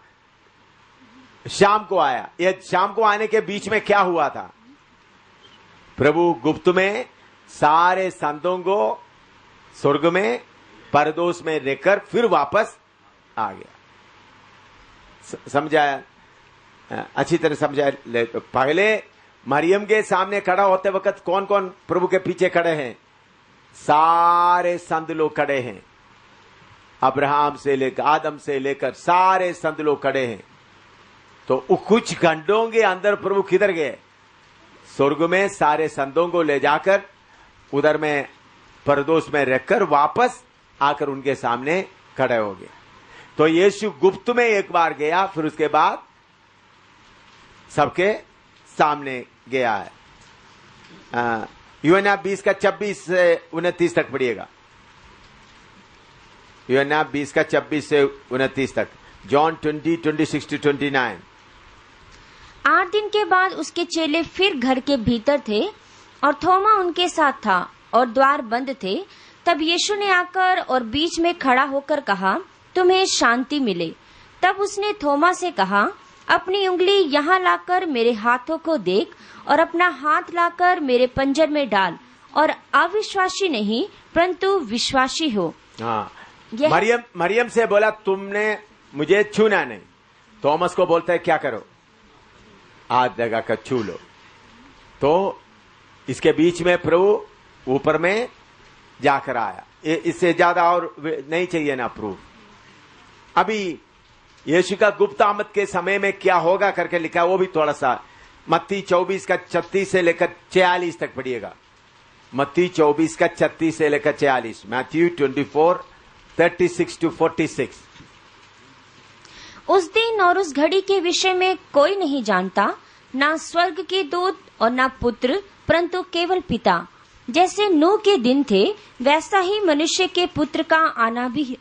शाम को आया। ये शाम को आने के बीच में क्या हुआ था? प्रभु गुप्त में सारे संतों को स्वर्ग में परदोष में रहकर फिर वापस आ गया। समझाया? अच्छी तरह समझाया। पहले मरियम के सामने खड़ा होते वक्त कौन कौन प्रभु के पीछे खड़े हैं? सारे संत लोग खड़े हैं। अब्राहम से लेकर आदम से लेकर सारे संत लोग खड़े हैं। तो कुछ घंटों के अंदर प्रभु किधर गए? स्वर्ग में सारे संतों को ले जाकर उधर में परदोष में रखकर वापस आकर उनके सामने खड़े हो गए। तो यीशु गुप्त में एक बार गया, फिर उसके बाद सबके सामने गया है। यूहन्ना 20 का 26 से 29 तक पढ़िएगा। यूहन्ना 20 का 26 से 29 तक। जॉन 20:26-29। 8 दिन के बाद उसके चेले फिर घर के भीतर थे और थोमा उनके साथ था। और द्वार बंद थे, तब यीशु ने आकर और बीच में खड़ा होकर कहा, तुम्हें शांति मिले। तब उसने थोमा से कहा, अपनी उंगली यहाँ लाकर मेरे हाथों को देख और अपना हाथ लाकर मेरे पंजर में डाल और अविश्वासी नहीं परंतु विश्वासी हो। हाँ, मरियम से बोला तुमने मुझे छूना नहीं। थॉमस को बोलता है क्या करो, हाथ लगा कर छू लो। तो इसके बीच में प्रभु ऊपर में जाकर आया। इससे ज्यादा और नहीं चाहिए ना प्रूफ। अभी यीशु का गुप्त आमद के समय में क्या होगा करके लिखा, वो भी थोड़ा सा मत्ती 24 का 36 से लेकर 46 तक पढ़िएगा। मत्ती 24 का 36 से लेकर 46, मैथ्यू 24 36 to 46। उस दिन और उस घड़ी के विषय में कोई नहीं जानता, ना स्वर्ग के दूत और ना पुत्र, परंतु केवल पिता। जैसे नूह के दिन थे, वैसा ही मनुष्य के पुत्र का आना भी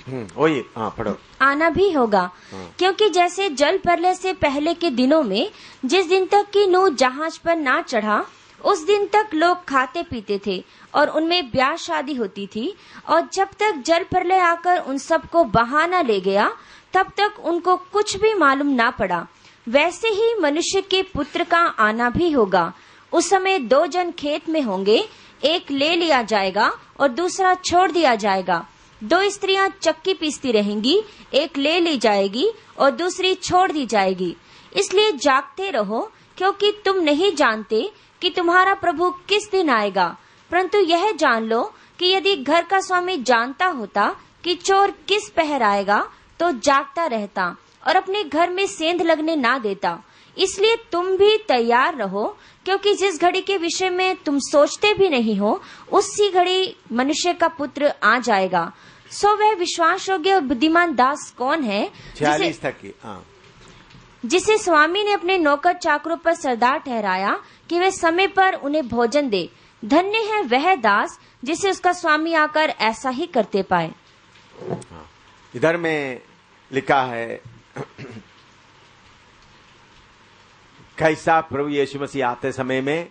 पढ़ो। आना भी होगा। क्योंकि जैसे जल प्रलय से पहले के दिनों में जिस दिन तक कि नूह जहाज पर ना चढ़ा, उस दिन तक लोग खाते पीते थे और उनमें ब्याह शादी होती थी, और जब तक जल प्रलय आकर उन सबको बहा न ले गया, तब तक उनको कुछ भी मालूम ना पड़ा। वैसे ही मनुष्य के पुत्र का आना भी होगा। उस समय 2 जन खेत में होंगे, एक ले लिया जाएगा और दूसरा छोड़ दिया जाएगा। 2 स्त्रियां चक्की पीसती रहेंगी, एक ले ली जाएगी और दूसरी छोड़ दी जाएगी। इसलिए जागते रहो, क्योंकि तुम नहीं जानते कि तुम्हारा प्रभु किस दिन आएगा। परंतु यह जान लो कि यदि घर का स्वामी जानता होता कि चोर किस पहर आएगा, तो जागता रहता और अपने घर में सेंध लगने ना देता। इसलिए तुम भी तैयार रहो, क्योंकि जिस घड़ी के विषय में तुम सोचते भी नहीं हो, उसी घड़ी मनुष्य का पुत्र आ जाएगा। सो वह विश्वास योग्य और बुद्धिमान दास कौन है, 46 तक की, जिसे स्वामी ने अपने नौकर चाकरों पर सरदार ठहराया कि वे समय पर उन्हें भोजन दे। धन्य है वह दास जिसे उसका स्वामी आकर ऐसा ही करते पाए। इधर में लिखा है कैसा प्रभु यीशु मसीह आते समय में